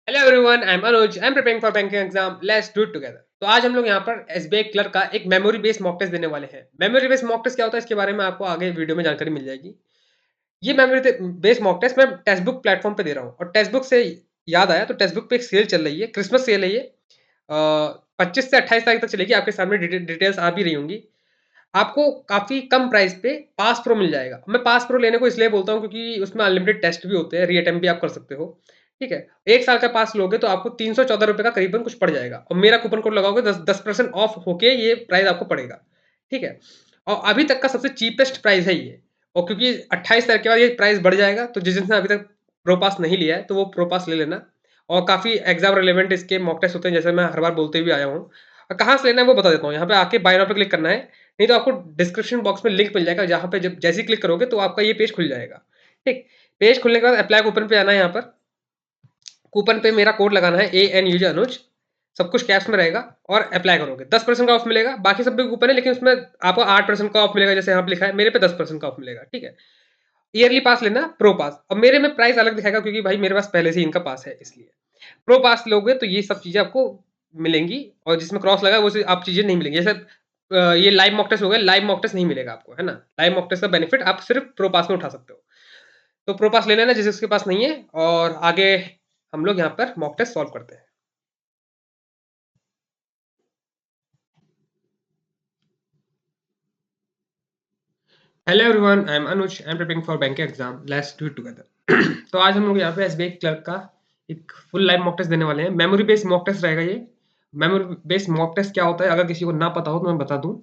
Hello everyone, I am Anuj. I am preparing for banking exam. Let's do it together. तो आज हम लोग यहाँ पर एसबीआई क्लर्क का एक मेमोरी बेस्ड मॉक टेस्ट देने वाले हैं। मेमोरी बेस्ड मॉक टेस्ट क्या होता है, इसके बारे में आपको आगे वीडियो में जानकारी मिल जाएगी। ये मेमोरी बेस्ड मॉक टेस्ट मैं टेक्स्ट बुक प्लेटफॉर्म पे दे रहा हूँ, और टेक्स्ट बुक से याद आया तो टेक्स्ट बुक पे एक सेल चल रही है, क्रिसमस सेल है ये। 25 से 28 तारीख तक चलेगी। आपके सामने डिटेल्स आ भी रही होंगी। आपको काफ़ी कम प्राइस पे पास प्रो मिल जाएगा। मैं पास प्रो लेने को इसलिए बोलता हूँ क्योंकि उसमें अनलिमिटेड टेस्ट भी होते हैं, री अटेम्प्ट भी आप कर सकते हो। ठीक है, 1 साल का पास लोगे तो आपको ₹314 का करीबन कुछ पड़ जाएगा, और मेरा कूपन कोड लगाओगे 10% ऑफ होके ये प्राइस आपको पड़ेगा। ठीक है, और अभी तक का सबसे चीपेस्ट प्राइस है ये। और क्योंकि 28 तारीख के बाद ये प्राइस बढ़ जाएगा, तो जिसने अभी तक प्रो पास नहीं लिया है तो वो प्रो पास ले लेना। और काफ़ी एग्जाम रिलेवेंट इसके मॉक टेस्ट होते हैं, जैसे मैं हर बार बोलते हुए आया हूँ। और कहाँ से लेना है वो बता देता हूँ। यहाँ पे आके बाय नाउ पे क्लिक करना है, नहीं तो आपको डिस्क्रिप्शन बॉक्स में लिंक मिल जाएगा, जहाँ पे जब जैसे ही क्लिक करोगे तो आपका ये पेज खुल जाएगा। ठीक, पेज खुलने के बाद अप्लाई कूपन पे आना है। यहाँ पर कूपन पे मेरा कोड लगाना है ANUJ अनुज, सब कुछ कैप्स में रहेगा, और अप्लाई करोगे 10% का ऑफ मिलेगा। बाकी सब भी कूपन है, लेकिन उसमें आपको 8% का ऑफ मिलेगा, जैसे यहाँ पे लिखा है। मेरे पे 10% का ऑफ मिलेगा। ठीक है, ईयरली पास लेना, प्रो पास। और मेरे में प्राइस अलग दिखाएगा क्योंकि भाई मेरे पास पहले से इनका पास है, इसलिए प्रो पास लोगे तो ये सब चीजें आपको मिलेंगी, और जिसमें क्रॉस लगा है वो आप चीजें नहीं मिलेंगी। जैसे ये लाइव मॉक टेस्ट हो गया, लाइव मॉक टेस्ट नहीं मिलेगा आपको, है ना। लाइव मॉक टेस्ट का बेनिफिट आप सिर्फ प्रो पास में उठा सकते हो। तो प्रो पास ले लेना जिसे उसके पास नहीं है, और आगे हम लोग यहाँ पर मॉक टेस्ट सॉल्व करते हैं। Hello everyone, I am Anuj. I am preparing for bank exam. Let's do it together. तो आज हम लोग यहाँ पे एसबीआई क्लर्क का एक फुल लाइव मॉक टेस्ट देने वाले हैं। मेमोरी बेस्ड मॉक टेस्ट रहेगा ये। मेमोरी बेस्ड मॉक टेस्ट क्या होता है, अगर किसी को ना पता हो तो मैं बता दूं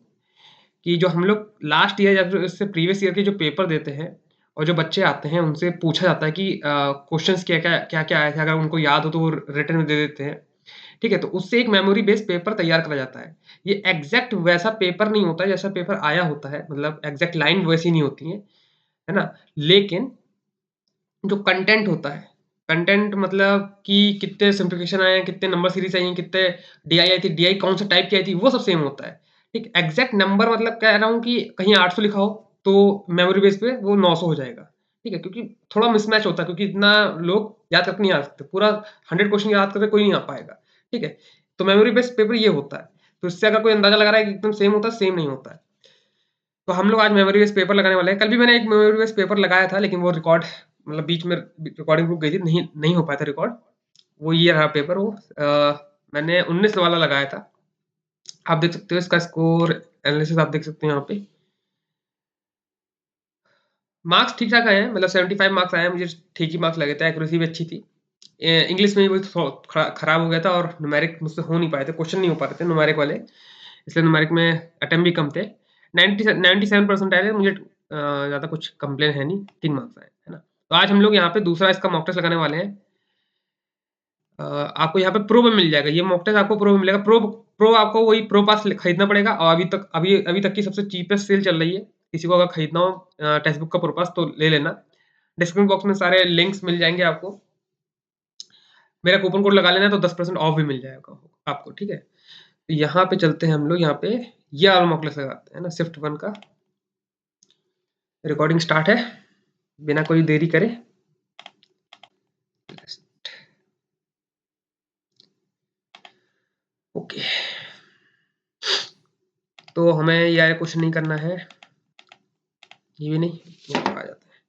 कि जो हम लोग लास्ट ईयर या फिर इससे प्रीवियस ईयर के जो पेपर देते हैं, और जो बच्चे आते हैं उनसे पूछा जाता है कि क्वेश्चंस क्या क्या क्या क्या आए थे। अगर उनको याद हो तो वो रिटन में दे देते हैं। ठीक है, तो उससे एक मेमोरी बेस्ड पेपर तैयार करा जाता है। ये एग्जैक्ट वैसा पेपर नहीं होता है जैसा पेपर आया होता है, मतलब एग्जैक्ट लाइन वैसी नहीं होती है ना। लेकिन जो कंटेंट होता है, कंटेंट मतलब कि कितने सिंप्लीफिकेशन आए हैं, कितने नंबर सीरीज आई हैं, कितने डीआई आई थी, डीआई कौन सा टाइप की आई थी, वो सब सेम होता है। ठीक, एग्जैक्ट नंबर मतलब कह रहा हूँ कि कहीं 800 लिखा हो तो मेमोरी बेस पे वो 900 हो जाएगा। ठीक है, क्योंकि थोड़ा मिसमैच होता है, क्योंकि इतना लोग याद तक नहीं आ सकते। पूरा 100 क्वेश्चन याद करके कोई नहीं आ पाएगा। ठीक है, तो मेमोरी बेस्ड पेपर ये होता है। तो इससे अगर कोई अंदाजा लगा रहा है कि एकदम सेम होता है, सेम नहीं होता है। तो हम लोग आज मेमोरी बेस्ड पेपर लगाने वाले हैं। कल भी मैंने एक मेमोरी बेस्ड पेपर लगाया था, लेकिन वो रिकॉर्ड मतलब बीच में रिकॉर्डिंग रुक गई थी, नहीं नहीं हो पाया था रिकॉर्ड। वो ये रहा पेपर। वो मैंने 19 वाला लगाया था। आप देख सकते हो इसका स्कोर एनालिसिस, आप देख सकते हैं यहाँ पे। मार्क्स ठीक ठाक आए हैं, मतलब 75 मार्क्स आए हैं मुझे। ठीक ही मार्क्स लगे थे, एक्यूरेसी भी अच्छी थी। इंग्लिश में भी वो खराब हो गया था, और न्यूमेरिक मुझसे हो नहीं पाए थे, क्वेश्चन नहीं हो पा रहे थे न्यूमेरिक वाले, इसलिए न्यूमेरिक में अटेम्प्ट भी कम थे। 97% आए थे मुझे। ज़्यादा कुछ कंप्लेन है नहीं, 3 मार्क्स आए, है ना। तो आज हम लोग यहाँ पे दूसरा इसका मॉक टेस्ट लगाने वाले हैं। आपको यहाँ पे प्रो में मिल जाएगा, ये मॉक टेस्ट आपको प्रो में मिलेगा। प्रो प्रो आपको वही प्रो पास खरीदना पड़ेगा, और अभी तक की सबसे चीपेस्ट सेल चल रही है। किसी को अगर खरीदना हो टेक्स्ट बुक का प्रो पास तो ले लेना। डिस्क्रिप्शन बॉक्स में सारे लिंक्स मिल जाएंगे आपको। मेरा कूपन कोड लगा लेना तो 10% ऑफ भी मिल जाएगा आपको। ठीक है, तो यहाँ पे चलते हैं हम लोग। यहाँ पे ये वाला मॉक टेस्ट लगाते हैं ना, शिफ्ट 1 का। रिकॉर्डिंग स्टार्ट है, बिना कोई देरी करे। ओके, तो हमें यह कुछ नहीं करना है, ये भी नहीं, ये आ जाता है।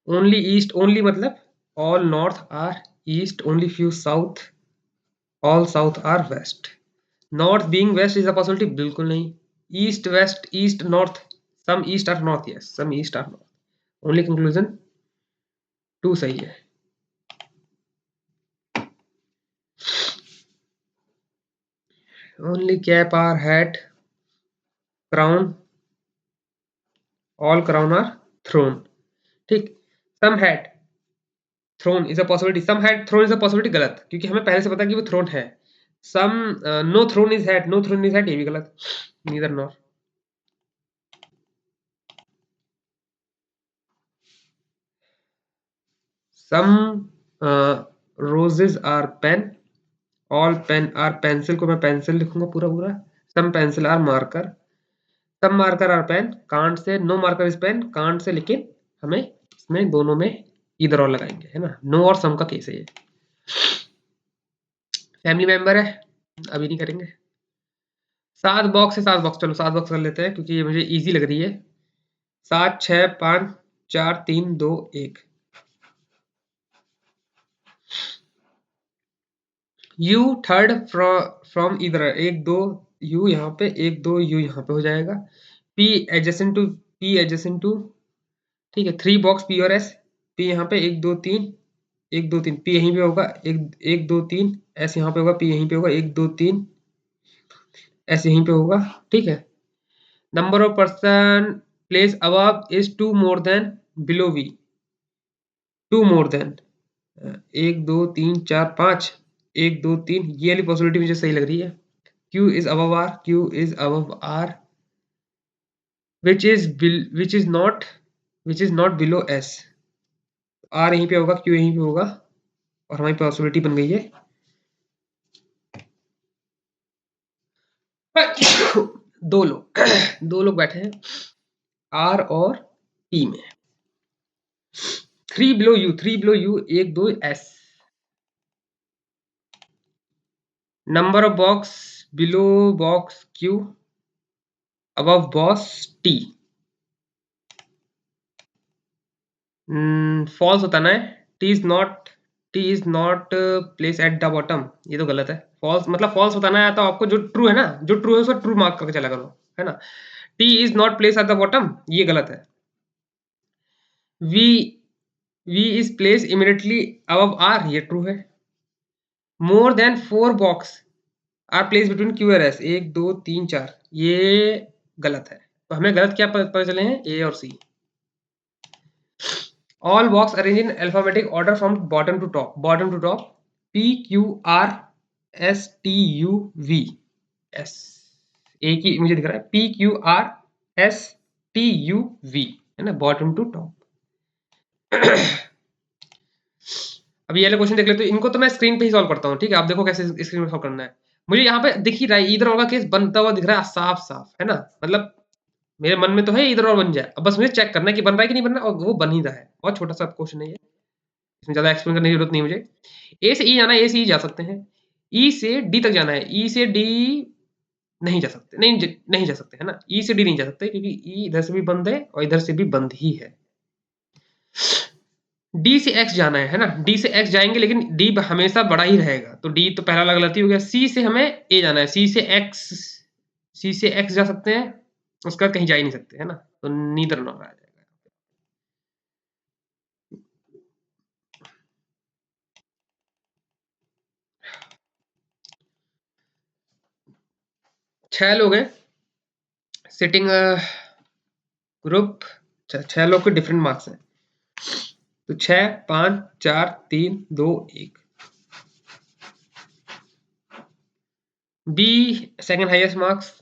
ओनली ईस्ट, ओनली मतलब all north or east, only few south, all south or west. North being west is a possibility, बिल्कुल नहीं। East west, east north, some east or north, yes some east or north. Only conclusion 2 सही है। Only cap or hat crown, all crown or throne. ठीक, some hat throne is a possibility, some hat throne is a possibility, गलत, क्योंकि हमें पहले से पता है कि वो थ्रोन है। Some no throne is hat, no throne is hat, ये भी गलत, neither nor. Some roses are pen, all pen are pencil, को मैं पेंसिल लिखूंगा पूरा पूरा। Some pencil are marker, some marker are pen, can't say no marker is pen, can't say, लेकिन हमें इसमें दोनों में इधर और लगाएंगे, है ना। नो और सम का केस है ये। फैमिली मेंबर है, अभी नहीं करेंगे। 7 बॉक्स है, 7 बॉक्स, चलो 7 बॉक्स कर लेते हैं क्योंकि ये मुझे ईज़ी लग रही है। 7, 6, 5, 4, 3, 2, 1। यू थर्ड फ्रॉम इधर, 1, 2 यू यहाँ पे, 1, 2 यू यहाँ पे हो जाएगा। पी एडजेसेंट टू, ठीक है, 3 बॉक्स पी और एस। पी यहाँ पे 1, 2, 3, 1, 2, 3, पी यहीं पे होगा, 1, 2, 3, एस यहाँ पे होगा, पी यहीं पे होगा, 1, 2, 3, एस यहीं पे होगा, ठीक है। Number of person place above is 2 more than below V, 2 more than 1, 2, 3, 4, 5, 1, 2, 3, ये वाली पॉसिबिलिटी मुझे सही लग रही है। Q is above R, Q is above R, which is not below S। R यहीं पे होगा, Q यहीं पे होगा, और हमारी पॉसिबिलिटी बन गई है। दो लोग बैठे हैं R और P में। 3 below U, 1, 2 S। Number of box below box Q, above box T। False होता ना है, T is not place at the bottom, ये तो गलत है। फॉल्स मतलब फॉल्स बताना है तो आपको जो ट्रू है ना, जो ट्रू है उसको ट्रू मार्क करके चला करो, है ना। T is not place at the bottom, ये गलत है। V V is place immediately above R, ये ट्रू है। More than 4 box are place between Q और एस, 1, 2, 3, 4, ये गलत है। तो हमें गलत क्या पता चले हैं, ए और सी। All box arranged in alphabetic order from bottom to top, P, Q, R, S, T, U, V, S। एक ही मुझे दिख रहा है, P, Q, R, S, T, U, V, है ना, बॉटम टू टॉप। अब ये वाले क्वेश्चन देख लेते हो, इनको तो मैं स्क्रीन पे ही सॉल्व करता हूँ, ठीक है। आप देखो कैसे स्क्रीन पे सॉल्व करना है। मुझे यहाँ पे दिख ही रहा है, इधर वाला केस बनता हुआ दिख रहा है साफ साफ, है ना। मतलब मेरे मन में तो है इधर और बन जाए, अब बस मुझे चेक करना है कि बन रहा है कि नहीं बन रहा है, और वो बन ही रहा है। बहुत छोटा सा क्वेश्चन है ये, इसमें ज़्यादा एक्सप्लेन करने की जरूरत नहीं मुझे। ए से ई जाना है, ए से ई जा सकते हैं। ई से डी तक जाना है, ई से डी नहीं जा सकते, नहीं जा सकते, है ना। ई से डी नहीं जा सकते क्योंकि ई इधर से भी बंद है और इधर से भी बंद ही है। डी से एक्स जाना है ना, डी से एक्स जाएंगे लेकिन डी हमेशा बड़ा ही रहेगा, तो डी तो पहला वाला गलती हो गया। सी से हमें ए जाना है, सी से एक्स जा सकते हैं, उसका कहीं जा ही नहीं सकते, है ना, तो नीदर नॉर आ जाएगा। 6 लोग हैं सिटिंग ग्रुप, 6 लोग के डिफरेंट मार्क्स हैं, तो 6, 5, 4, 3, 2, 1। B second highest marks,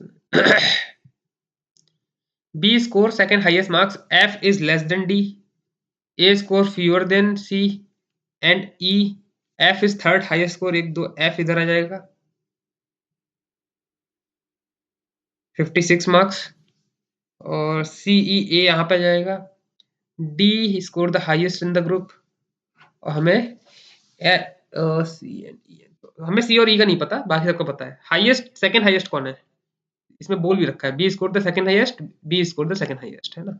B score second highest marks, F is less than D, A score fewer than C and E, F is third highest score, 1, 2 F इधर आ जाएगा, 56 marks. और सी ई ए यहाँ पे आ जाएगा। D score the highest in the group, और हमें सी and ई, हमें सी और ई का नहीं पता, बाकी सबको पता है। हाईएस्ट सेकंड हाईएस्ट कौन है, इसमें बोल भी रखा है, B score the second highest, B score the second highest, है ना।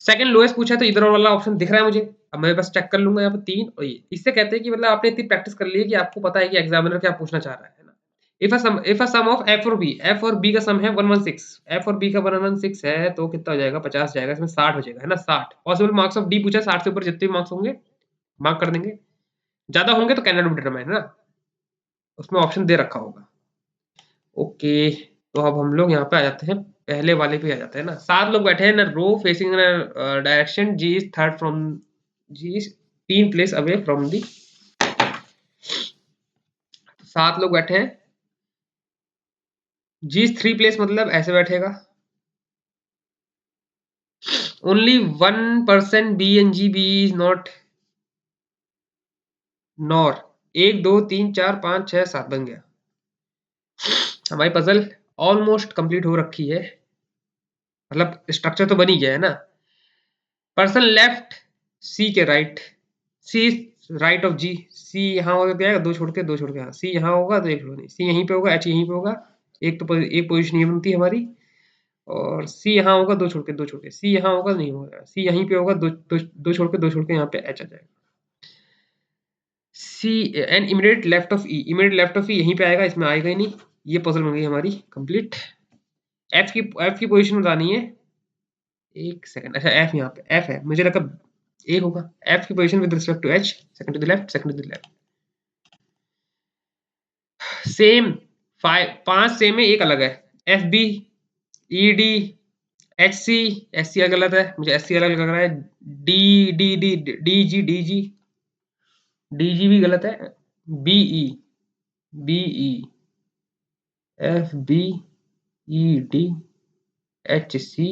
सेकंड लोएस्ट पूछा है तो इधर वाला ऑप्शन दिख रहा है मुझे, अब मैं बस चेक कर लूंगा यहाँ पे 3 और ये। इससे कहते हैं कि मतलब आपने इतनी प्रैक्टिस कर ली है कि आपको पता है कि एग्जामिनर क्या पूछना चाह रहा है ना। If a sum of F और बी का सम है 116, एफ और बी का 116 है तो कितना हो जाएगा, 50 जाएगा, इसमें 60 हो जाएगा, है ना। 60 पॉसिबल मार्क्स ऑफ डी पूछा, 60 से ऊपर जितने भी मार्क्स होंगे मार्क कर देंगे, ज्यादा होंगे तो कैन नॉट बी डिटरमाइंड, है ना, उसमें ऑप्शन दे रखा होगा। ओके, तो अब हम लोग यहाँ पे आ जाते हैं, पहले वाले पे आ जाते हैं ना। 7 लोग बैठे हैं ना, row facing direction, G is third from, G is 3 place away from D. 7 लोग बैठे हैं, जी इज 3 प्लेस मतलब ऐसे बैठेगा। Only 1% B and G, B is not nor. 1, 2, 3, 4, 5, 6, 7 बन गया। हमारी पजल ऑलमोस्ट कंप्लीट हो रखी है, मतलब स्ट्रक्चर तो बन ही गया है ना। पर्सन लेफ्ट सी के राइट, सी राइट ऑफ जी, सी यहाँ हो जाएगा, दो छोड़ के हाँ, सी यहाँ होगा तो एक नहीं, सी यहीं पे होगा, एच यहीं पे होगा, एक तो एक पोजीशन ये बनती है हमारी, और सी यहाँ होगा, दो छोड़ के सी यहाँ होगा, नहीं होगा, सी यहीं पे होगा, दो छोड़ के यहाँ पे एच आ जाएगा। C and immediate left of E, immediate left of E यहीं पे आएगा, इसमें आएगा ही नहीं। ये पजल बन गई हमारी कंप्लीट। एफ की पोजीशन बतानी है, एक सेकंड। अच्छा एफ यहाँ पे एफ है, मुझे लगा ए होगा। एफ की position with respect to H, second to the left, second to the left, same. 5 same है, एक अलग है। F B, E D, H C, S C गलत है, मुझे एस सी अलग लग रहा है। D D D D G D G, D G भी गलत है। B E, B E, F B, E D, H C,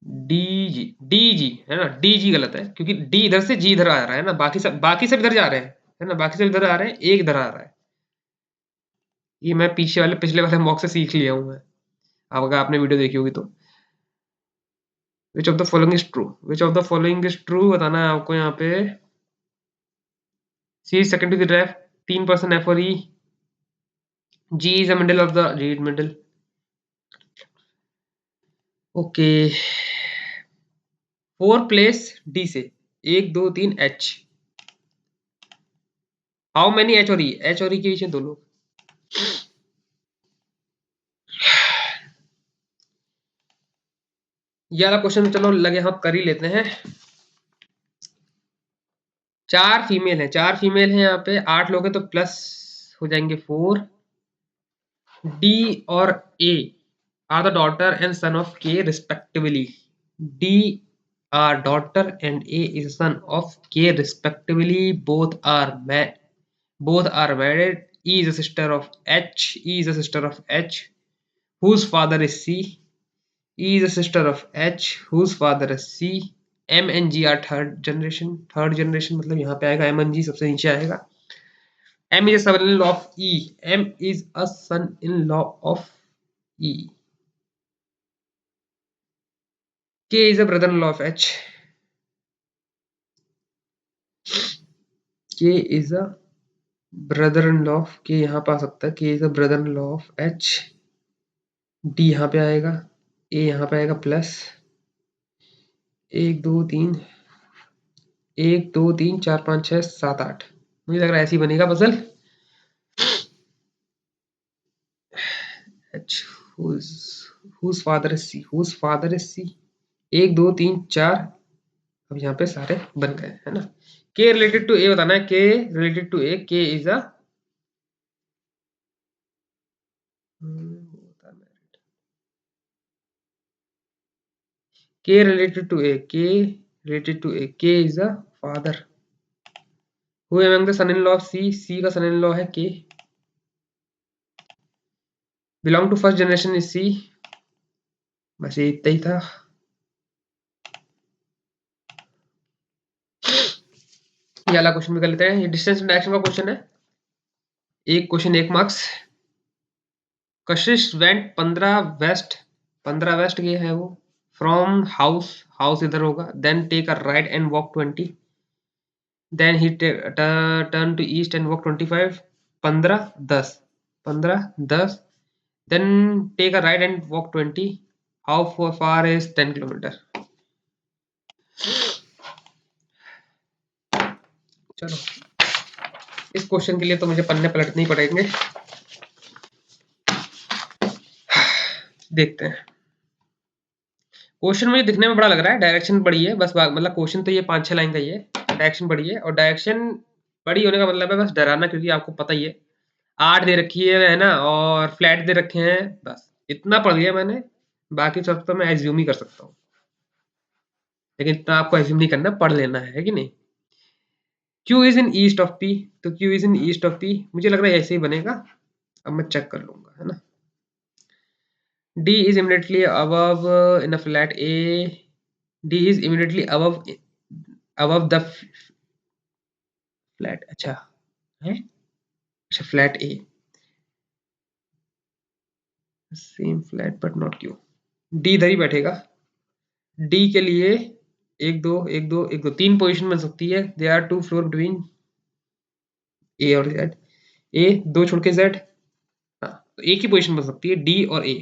D G, D G है ना, डी जी गलत है, क्योंकि डी इधर से जी इधर आ रहा है ना, बाकी सब इधर जा रहे हैं, है ना, बाकी सब इधर आ रहे हैं, एक इधर आ रहा है। ये मैं पिछले वाले मॉक से सीख लिया हूँ मैं, अब अगर आपने वीडियो देखी होगी तो। Which of the following is true, which of the following is true बताना है आपको यहाँ पे। C is second to the left, 3% F और E, G is the middle of the read middle. Okay, 4 place D से, 1 2 3 H. How many H और ई, H और ई के बीच में 2 लोग। ये वाला क्वेश्चन चलो लगे हम कर ही लेते हैं। 4 फीमेल है, 4 फीमेल है यहाँ पे, 8 लोग हैं तो प्लस हो जाएंगे 4। डी और A are the daughter and son of K respectively. D are daughter and A is son of K respectively, both are married. E is a sister of H, E is a sister of H whose father is C. E is a sister of H whose father is C. M and G are third generation मतलब यहाँ पे आएगा M and G सबसे नीचे आएगा। M is a son-in-law of E. M is a son-in-law of E. K is a brother-in-law of H. K is a brother-in-law of, K यहाँ पे आ सकता है, K is a brother-in-law of H. D यहाँ पे आएगा, A यहाँ पे आएगा प्लस 1 2 3 1 2 3 4 5 6 7 8। मुझे लग रहा है ऐसे ही बनेगा puzzle. H whose father is C, whose father is C। 1 2 3 4, अब यहाँ पे सारे बन गए है ना। K रिलेटेड टू A बताना है, K related to A, K is a K related to A, K related to A, K is a father. Who among the son-in-law of C, C का son-in-law है K, belong to first generation is C। बस ये इतना ही था। ये वाला question भी कर लेते हैं, ये डिस्टेंस डायरेक्शन का क्वेश्चन है, एक question 1 marks. Kashish went 15 west ये है वो, फ्रॉम हाउस इधर होगा, then take a right and walk 20, then he turn to east and walk 25। 15 10, then take a right and walk 20। how far is 10 kilometre. चलो इस क्वेश्चन के लिए तो मुझे पन्ने पलटने ही पड़ेंगे, देखते हैं। क्वेश्चन मुझे दिखने में बड़ा लग रहा है, डायरेक्शन बड़ी है बस, मतलब क्वेश्चन तो ये 5-6 लाइन का ही है, डायरेक्शन बड़ी है, और डायरेक्शन बड़ी होने का मतलब है बस डराना, क्योंकि आपको पता ही है 8 दे रखी है ना, और फ्लैट दे रखे हैं, बस इतना पढ़ लिया मैंने, बाकी सब तो मैं एज्यूम ही कर सकता हूँ, लेकिन इतना आपको एज्यूम नहीं करना, पढ़ लेना है कि नहीं। Q is in east of P, तो Q is in east of P, मुझे लग रहा है ऐसे ही बनेगा, अब मैं चेक कर लूंगा है ना। D is immediately above in a flat A, D is immediately above the flat, अच्छा है, अच्छा flat A, same flat but not Q, D इधर ही बैठेगा, D के लिए 1 2 1 2 1 2 3 पोजीशन बन सकती है। देयर आर 2 फ्लोर बिटवीन ए और जेड। ए 2 छोड़ के जेड, हाँ तो एक ही पोजीशन बन सकती है डी और ए।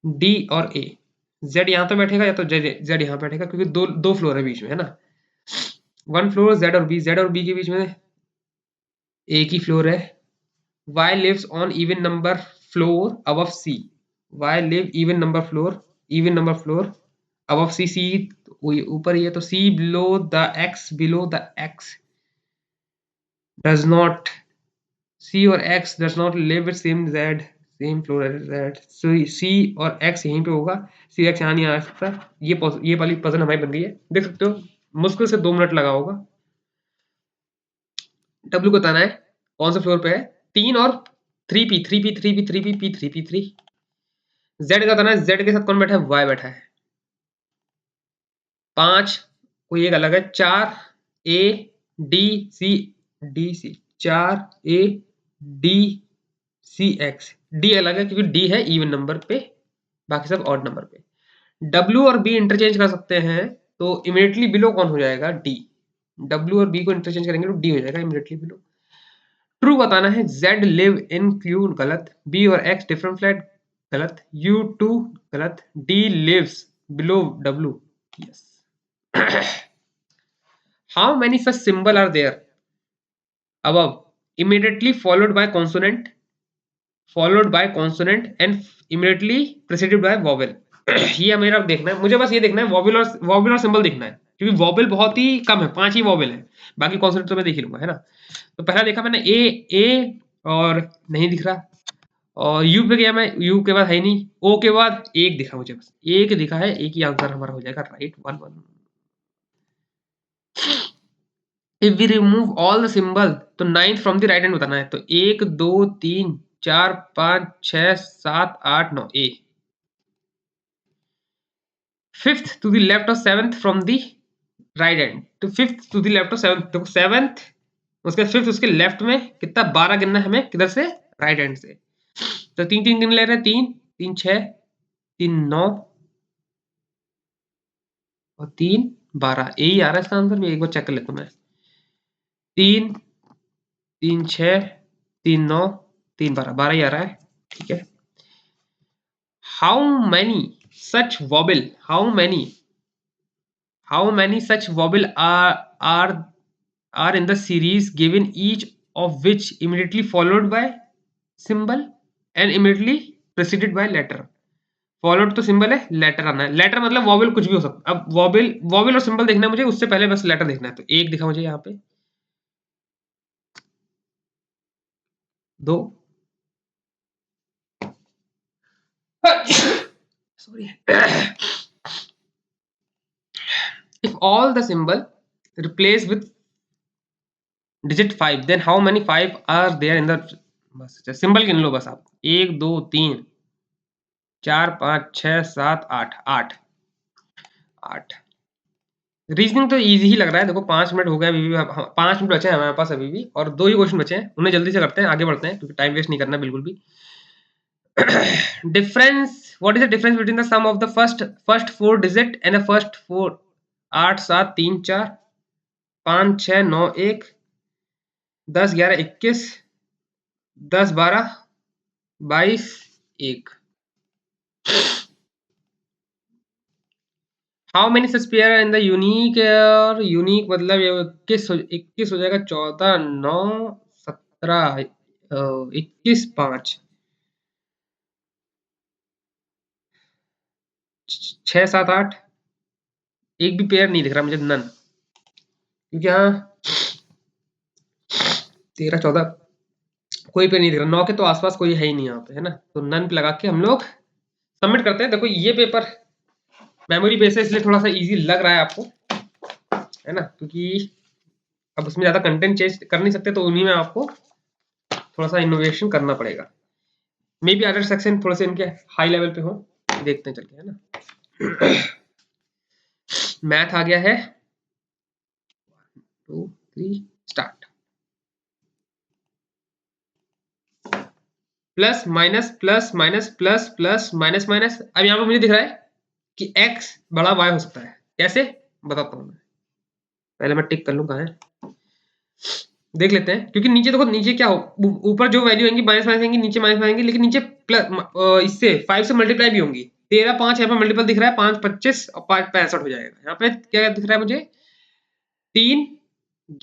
डी और ए, जेड यहाँ पे बैठेगा या तो जेड यहाँ बैठेगा, क्योंकि दो दो फ्लोर है बीच में, है ना। 1 फ्लोर जेड और बी, जेड और बी के बीच में एक ही फ्लोर है। y lives on even number floor above c, y live even number floor above c, c ऊपर ही है तो c below the x does not, c और x does not live with same floor as z, so c और x यहीं पे होगा, c x यहाँ नहीं आ सकता। ये वाली पजल हमारी बन गई है, देख सकते हो मुश्किल से 2 मिनट लगा होगा। w को बताना है कौन से फ्लोर पे है, 3 और 3p 3p 3p 3p p 3p 3। z का बताना है, z के साथ कौन बैठा है, y बैठा है। 5 कोई एक अलग है, 4 a d c 4 a d c x, d अलग है क्योंकि d है इवन नंबर पे, बाकी सब ऑड नंबर पे। w और b इंटरचेंज कर सकते हैं तो इमीडिएटली बिलो कौन हो जाएगा, d। w और b को इंटरचेंज करेंगे तो d हो जाएगा इमीडिएटली बिलो। ट्रू बताना है, z लिव इन q गलत, b और x डिफरेंट फ्लैट गलत, u2 गलत, d lives below w yes. How many such symbol are there above immediately followed by consonant and immediately preceded by vowel? ये मेरा देखना है, मुझे बस ये देखना है वॉवेल और सिंबल देखना है, क्योंकि वॉवेल बहुत ही कम है, 5 ही वॉवेल है, बाकी कॉन्सोनेंट तो मैं देख ही लूंगा, है ना। तो पहला देखा मैंने ए और नहीं दिख रहा, और यू पे गया मैं, यू के बाद है ही नहीं, ओ के बाद एक दिखा, मुझे बस एक दिखा है, एक ही आंसर हमारा हो जाएगा right, 1 1। If we remove all the symbol तो 9th from the right hand बताना है, तो 1 2 3 4 5 6 7 8 9 ए। 5th टू द लेफ्ट और 7th from the right hand, तो 5th टू द लेफ्ट और 7th, देखो 7th उसके 5th उसके लेफ्ट में कितना 12 गिनना है हमें, किधर से, राइट हैंड से। तो 3 3 गिन ले रहे हैं, 3 3 6 3 9 और 3 12, यही आ रहा है इसका आंसर। मैं एक बार चेक कर लेता हूँ मैं, 3 3 6 3 9 3 12, 12 ही आ रहा है, ठीक है। How many such vowel are in the series given, each of which immediately followed by symbol and immediately preceded by letter? Followed तो सिंबल है, लेटर आना है, लेटर मतलब वॉवेल कुछ भी हो सकता है। अब वॉवेल और सिंबल देखना है मुझे, उससे पहले बस लेटर देखना है, तो एक दिखा मुझे यहाँ पे, 2 sorry if all the symbol replaced with digit 5 then how many 5 are there in the, बस सिंबल गिन लो बस आप, 1 2 3 4 5 6 7 8 8 8। रीजनिंग तो इजी ही लग रहा है, देखो 5 मिनट हो गए अभी भी, 5 मिनट बचे हैं हमारे पास अभी भी, और 2 ही क्वेश्चन बचे हैं, उन्हें जल्दी से करते हैं, आगे बढ़ते हैं, क्योंकि टाइम वेस्ट नहीं करना बिल्कुल भी। Difference, what is the difference between the sum of the first 4 digit and the first 4? 8 7 3 4 5 6 9 1 10 11 21 10 12 22 1। How many such pair in the unique, और यूनिक मतलब 21 हो जाएगा, 14 9 17 21 5 6 7 8, एक भी पेयर नहीं दिख रहा मुझे, नन, क्योंकि यहाँ 13 14 कोई पेयर नहीं दिख रहा, 9 के तो आसपास कोई है ही नहीं यहाँ पे, है ना। तो नन पे लगा के हम लोग सबमिट करते हैं। देखो ये पेपर मेमोरी बेस है, इसलिए थोड़ा सा इजी लग रहा है आपको, है ना, क्योंकि अब उसमें ज्यादा कंटेंट चेंज कर नहीं सकते, तो उन्हीं में आपको थोड़ा सा इनोवेशन करना पड़ेगा। मे बी अदर सेक्शन थोड़े से इनके हाई लेवल पे हो, देखते हैं चल के, है ना। मैथ आ गया है, 2 3 start. Plus minus plus minus plus plus minus minus, अब यहाँ पे मुझे दिख रहा है कि x बड़ा y हो सकता है, कैसे, बताता हूँ मैं, पहले मैं टिक कर लूँ कहाँ है, देख लेते हैं। क्योंकि नीचे देखो, नीचे क्या हो, ऊपर जो वैल्यू आएंगी माइनस माइनस आएंगी, नीचे माइनस आएंगी, लेकिन नीचे प्लस इससे 5 से मल्टीप्लाई भी होंगी। 13 5 यहाँ पे मल्टीपल दिख रहा है, 5 25 और 5 65 हो जाएगा। यहाँ पे क्या दिख रहा है मुझे, 3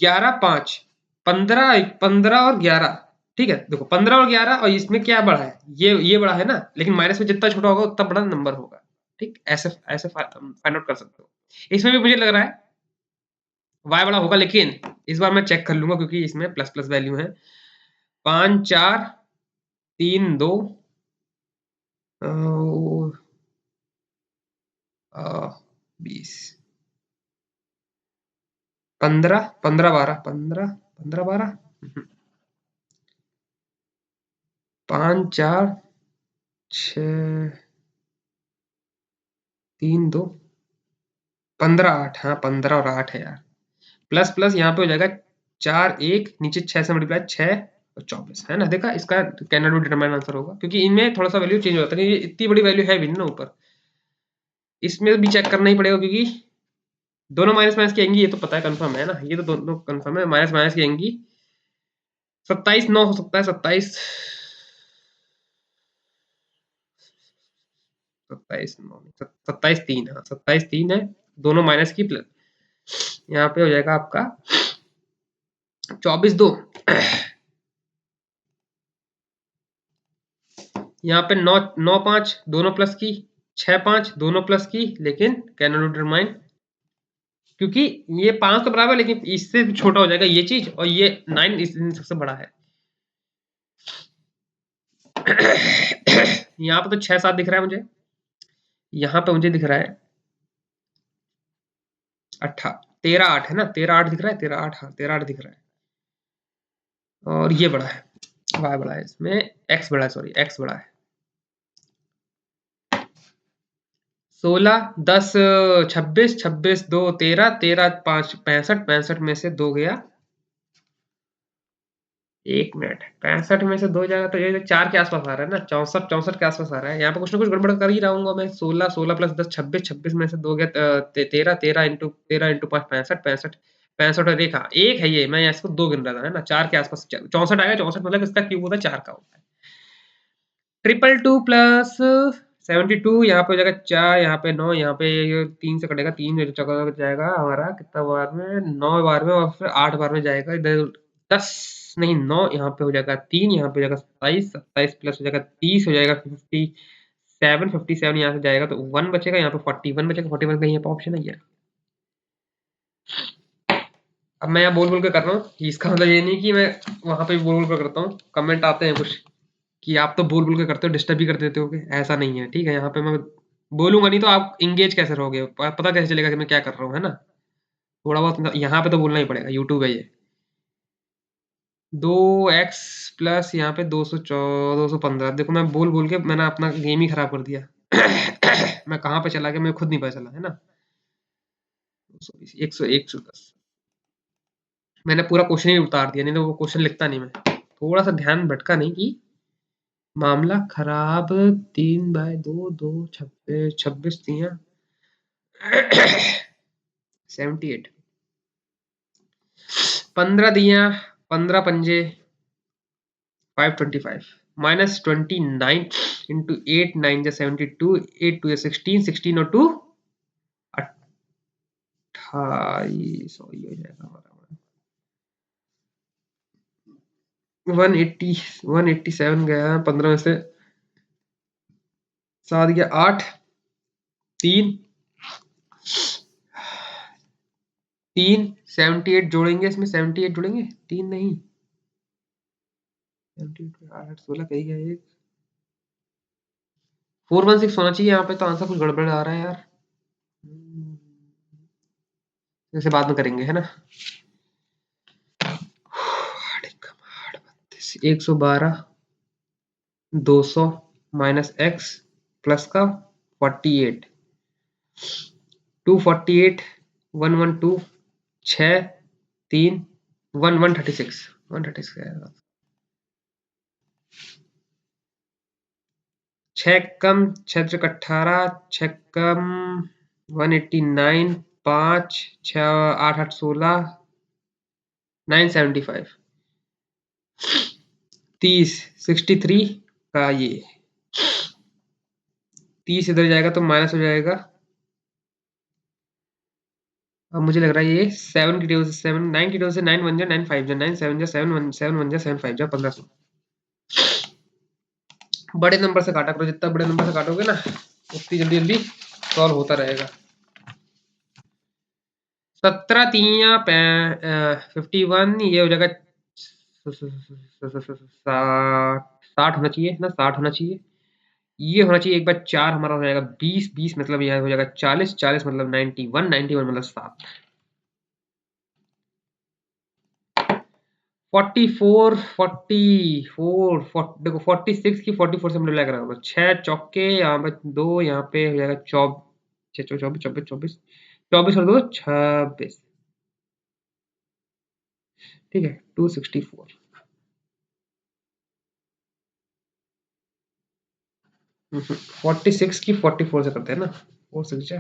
11 5 15 15 और 11। ठीक है, देखो 15 और 11, और इसमें क्या बड़ा है, ये बड़ा है ना, लेकिन माइनस में जितना छोटा होगा उतना बड़ा नंबर होगा। ठीक, ऐसे ऐसे फाइंड आउट कर सकते हो। इसमें भी मुझे लग रहा है y बड़ा होगा, लेकिन इस बार मैं चेक कर लूंगा क्योंकि इसमें प्लस प्लस वैल्यू है। 5 4 3 2 20 15 15 12 15 15 12 5 4 6 3 2 15 8। हाँ 15 और 8 है यार। प्लस प्लस यहाँ पे हो जाएगा 4 1, नीचे 6 से मल्टीप्लाई 6 और 24 है ना। देखा, इसका can not be determined answer होगा, क्योंकि इनमें थोड़ा सा वैल्यू चेंज होता है। ये इतनी बड़ी वैल्यू है भी नहीं ना ऊपर, इसमें भी चेक करना ही पड़ेगा, क्योंकि दोनों माइनस माइनस की आएंगी, ये तो पता है कंफर्म है ना, ये तो दोनों कंफर्म है, माइनस माइनस की आएंगी। 27 9 हो सकता है, 27 27 9 27 3, हाँ 27 3 है, दोनों माइनस की प्लस। यहाँ पे हो जाएगा आपका 24 2। यहाँ पे 9 9 5 दोनों प्लस की, 6 5 दोनों प्लस की, लेकिन कैन नॉट डिटरमाइन, क्योंकि ये 5 तो बराबर है, लेकिन इससे भी छोटा हो जाएगा ये चीज, और ये 9 इस सबसे बड़ा है। यहाँ पे तो 6 7 दिख रहा है मुझे, यहाँ पे मुझे दिख रहा है 13 8 है ना, 13 8 दिख रहा है, 13 8, हाँ 13 8 दिख रहा है। और ये बड़ा है, y बड़ा है, इसमें x बड़ा है, सॉरी x बड़ा है। 16 10 26 26 2 13 13 5 65 65 में से 2 गया, 1 मिनट, 65 में से 2 जाएगा तो ये 4 के आसपास आ रहा है ना, 64 64 के आसपास आ रहा है। यहाँ पे कुछ ना कुछ गड़बड़ कर ही रहा हूँ मैं। 16 16 प्लस 10 26 26 में से 2 गया 13 13 इंटू 13 इंटू 5 65 65 65 और देखा एक है ये, मैं इसको 2 गिन रहा था है ना, 4 के आसपास 64 आएगा। 64 मतलब इसका क्यूब होता है 4 का होता है। 222 प्लस 72, यहाँ पे हो जाएगा 4, यहाँ पे 9, यहाँ पे 3 से कटेगा, 3 चौका जाएगा हमारा कितना बार में, 9 बार में, और फिर 8 बार में जाएगा इधर, 10 नहीं 9, यहाँ पे हो जाएगा 3, यहाँ पे हो जाएगा 27 27 प्लस हो जाएगा 30 हो जाएगा 57 57 यहाँ से जाएगा तो 1 बचेगा, यहाँ पे 41 बचेगा, 41 कहीं यहाँ पे ऑप्शन नहीं है। अब मैं यहाँ बोल बोल के कर रहा हूँ, इसका मतलब ये नहीं कि मैं वहां पे बोल बोल कर करता हूँ। कमेंट आते हैं कुछ कि आप तो बोल बोल के करते हो, डिस्टर्ब भी कर देते हो, ऐसा नहीं है। ठीक है, यहाँ पे मैं बोलूंगा नहीं तो आप इंगेज कैसे रहोगे, पता कैसे चलेगा कि मैं क्या कर रहा हूँ, है ना। थोड़ा बहुत यहाँ पे तो बोलना ही पड़ेगा, यूट्यूब है ये। 2x प्लस यहाँ पे 215, देखो मैं बोल बोल के मैंने अपना गेम ही खराब कर दिया। मैं कहाँ पे चला गया मैं खुद नहीं पता चला, है ना। 110 मैंने पूरा क्वेश्चन ही उतार दिया, नहीं तो वो क्वेश्चन लिखता नहीं मैं, थोड़ा सा ध्यान भटका नहीं कि मामला खराब। 3/2 2 26 26 दिया 78, 15 दिया, 15 पंजे 525 माइनस 29 इंटू 8 9 जा 72, 8 2 16 16 और 2 28, ये हो जाएगा हमारा 180 187 गया 15 में से 7 गया 8 3 3 78 जोड़ेंगे, इसमें 78 जोड़ेंगे, 3 नहीं 78 8 16 कहीं गया एक 416 होना चाहिए यहाँ पे, तो आंसर कुछ गड़बड़ आ रहा है यार। जैसे बाद में करेंगे, है ना। 112 200 माइनस एक्स प्लस का 48 248 112 6 3 1 136 136 आएगा। 6 कम 6 18 6 कम 189 5 6 8 8 16 975 30 63 का ये 30 इधर जाएगा तो माइनस हो जाएगा। अब मुझे लग रहा है ये 7 की टेबल से 7 9 की टेबल से 9 1 जा 9 5 जा 9 7 जा 7 1 7 1 जा 7 5 जा 1500। बड़े नंबर से काटा करो, जितना बड़े नंबर से काटोगे ना उतनी जल्दी जल्दी सॉल्व होता रहेगा। 17 तिया 51 ये हो जाएगा 60 होना चाहिए ना, 60 होना चाहिए। ये होना चाहिए एक बार 4 हमारा हो जाएगा 20 20 मतलब यह हो जाएगा 40 40 मतलब 91 91 मतलब 7 44 44 देखो 46 की 44 से मल्टीप्लाई करा 6 चौके यहाँ पे 2 यहाँ पे हो जाएगा 24 24 24 24 24 और 2 26 ठीक है 264 46 की 44 से करते हैं ना 4 6 जा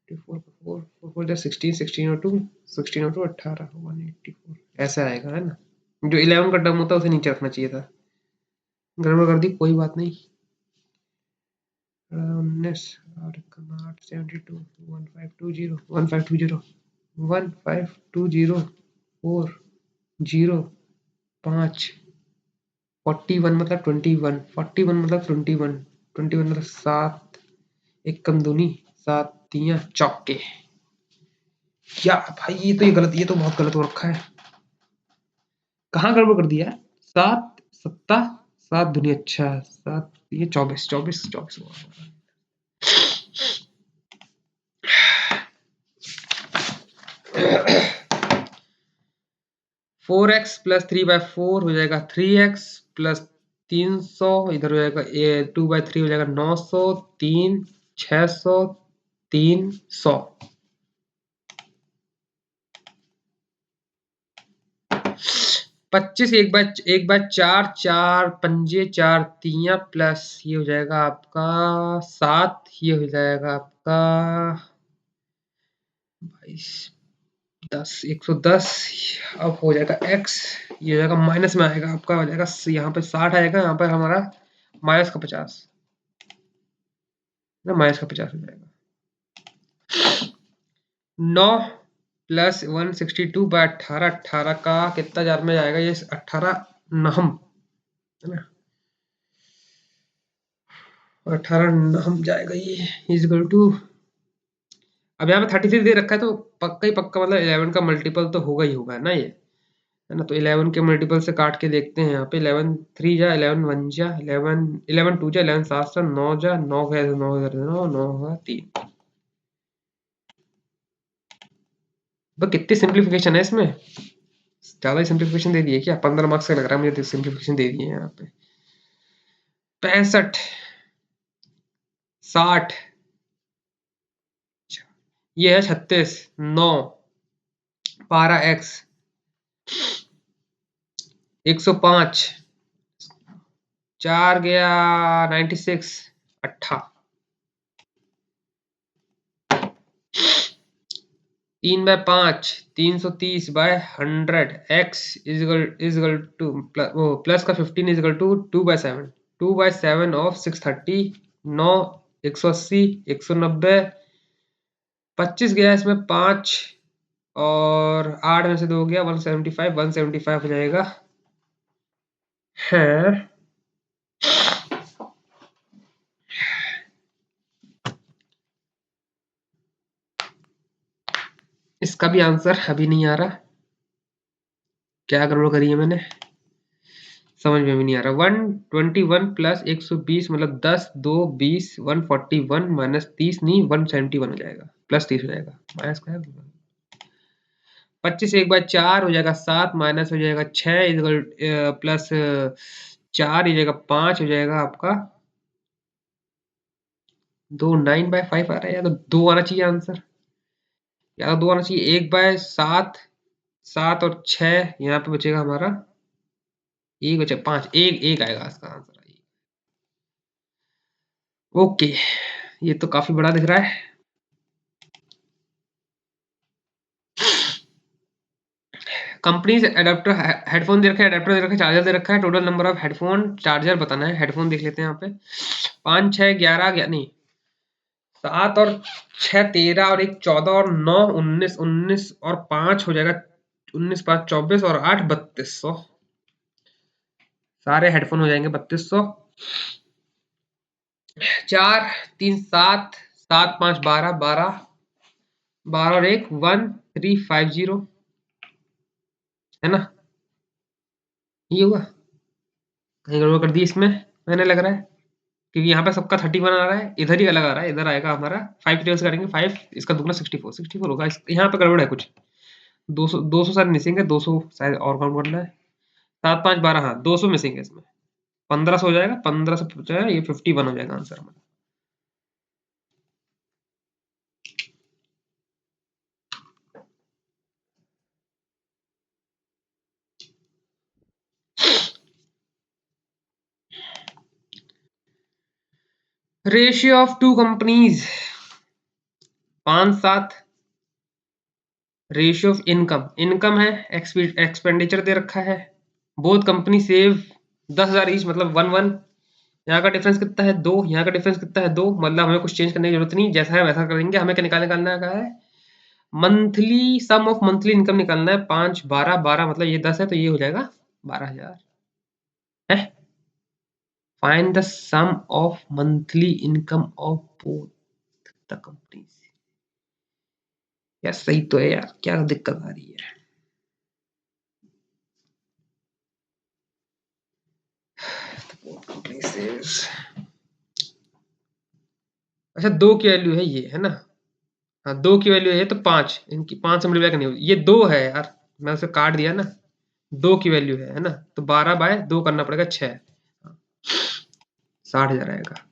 4 4 4 जा 16 16 और 2 16 और 2 18 184 ऐसा आएगा है ना। जो 11 का टर्म होता है उसे नीचे रखना चाहिए था, गड़बड़ कर दी कोई बात नहीं। 19 8 72 1520 1520 1520 4 0 5 41 मतलब 21 41 मतलब 21 21 मतलब 7 एक कम दूनी 7 तिया चौके। क्या भाई ये तो बहुत गलत हो रखा है। कहाँ गड़बड़ कर दिया है? 7 7 7 दुनी अच्छा 7 ये 24 24 24 4x प्लस 3/4 हो जाएगा 3x प्लस 300 इधर हो जाएगा 2/3 हो जाएगा 900 3 600 300 25 1/4 4 पंजे 4 तिया प्लस ये हो जाएगा आपका 7 ये हो जाएगा आपका 22 10 110 अब हो जाएगा x ये हो जाएगा माइनस में आएगा आपका हो जाएगा यहाँ पे 60 आएगा यहाँ पर हमारा माइनस का 50 ना माइनस का 50 हो जाएगा 9 प्लस 162/18 18 का कितना जार में जाएगा ये 18 नहम है ना 18 नहम जाएगा ये इजगल टू अब यहाँ पे 33 दे रखा है तो पक्का ही पक्का मतलब 11 का मल्टीपल तो होगा ही होगा ना ये है ना। तो 11 के मल्टीपल से काट के देखते हैं यहाँ पे 11 3 जा 11 1 जा 11 11 2 जा 11 7 जा 9 जा 9 गया 9 9 9 3 कितनी सिंप्लीफिकेशन है इसमें, ज्यादा सिंप्लीफिकेशन दे दिए क्या 15 मार्क्स का लग रहा है मुझे सिंप्लीफिकेशन दे दिए यहाँ पे 65 60 ये है 36 9 12x 105 4 गया 96 18 3/5 330/100 x इजगल टू प्लस का 15 इजगल टू 2/7 2/7 ऑफ 630 9 180 190 25 गया इसमें 5 और 8 में से 2 गया 175 हो जाएगा है। इसका भी आंसर अभी नहीं आ रहा, क्या गड़बड़ करी है मैंने समझ में भी नहीं आ रहा। 121 प्लस 120 मतलब 10 2 20 141 माइनस 30 नहीं 171 हो जाएगा प्लस 30 हो जाएगा माइनस का 25 1/4 हो जाएगा 7 माइनस हो जाएगा 6 इजकल प्लस 4 हो जाएगा 5 हो जाएगा आपका 2 9/5 आ रहा है या तो 2 आना चाहिए आंसर, या तो 2 आना चाहिए 1/7 7 और 6 यहाँ पे बचेगा हमारा 1 बचा 5 1 1 आएगा इसका आंसर। ओके ये तो काफी बड़ा दिख रहा है। कंपनीज एडाप्टर हेडफोन दे रखा है, एडाप्टर दे रखा है, चार्जर दे रखा है। Total number of headphone charger बताना है। हेडफोन देख लेते हैं यहाँ पे 5 6 11 नहीं 7 और 6 13 और 1 14 और 9 19 19 और 5 हो जाएगा 19 5 24 और 8 3200 सारे हेडफोन हो जाएंगे 3200। 4 3 7 7 5 12 12 12 और 1 1350 है ना। ये हुआ कहीं गड़बड़ कर दी इसमें मैंने लग रहा है, क्योंकि यहाँ पे सबका 31 आ रहा है, इधर ही अलग आ रहा है। इधर आएगा हमारा 5 टेबल्स करेंगे 5 इसका दुगना 64 होगा। यहाँ पे गड़बड़ है कुछ 200 शायद मिसिंग है, 200 शायद और काउंट करना है। 7 5 12 हाँ 200 मिसिंग है इसमें, 1500 हो जाएगा। 1500 जो है ये 51 हो जाएगा आंसर हमारा। Ratio of two companies 5 7। Ratio of income, income है, एक्सपेंडिचर दे रखा है। बोथ कंपनी सेव 10,000 ईच मतलब 1 1। यहाँ का डिफरेंस कितना है 2, यहाँ का डिफरेंस कितना है 2, मतलब हमें कुछ चेंज करने की जरूरत नहीं, जैसा है वैसा करेंगे। हमें क्या निकालना का है monthly sum of monthly income निकालना है। 5 12 12 मतलब ये 10 है तो ये हो जाएगा 12,000 है। Find the sum of monthly income of both the companies. यार सही तो है यार, क्या दिक्कत आ रही है। अच्छा 2 की वैल्यू है ये है ना। हाँ 2 की वैल्यू है तो 5, इनकी 5 से मल्टीप्लाई करनी होगी। ये 2 है यार, मैं उसे काट दिया ना। 2 की वैल्यू है ना, तो 12 बाय 2 करना पड़ेगा 6, 60,000 आएगा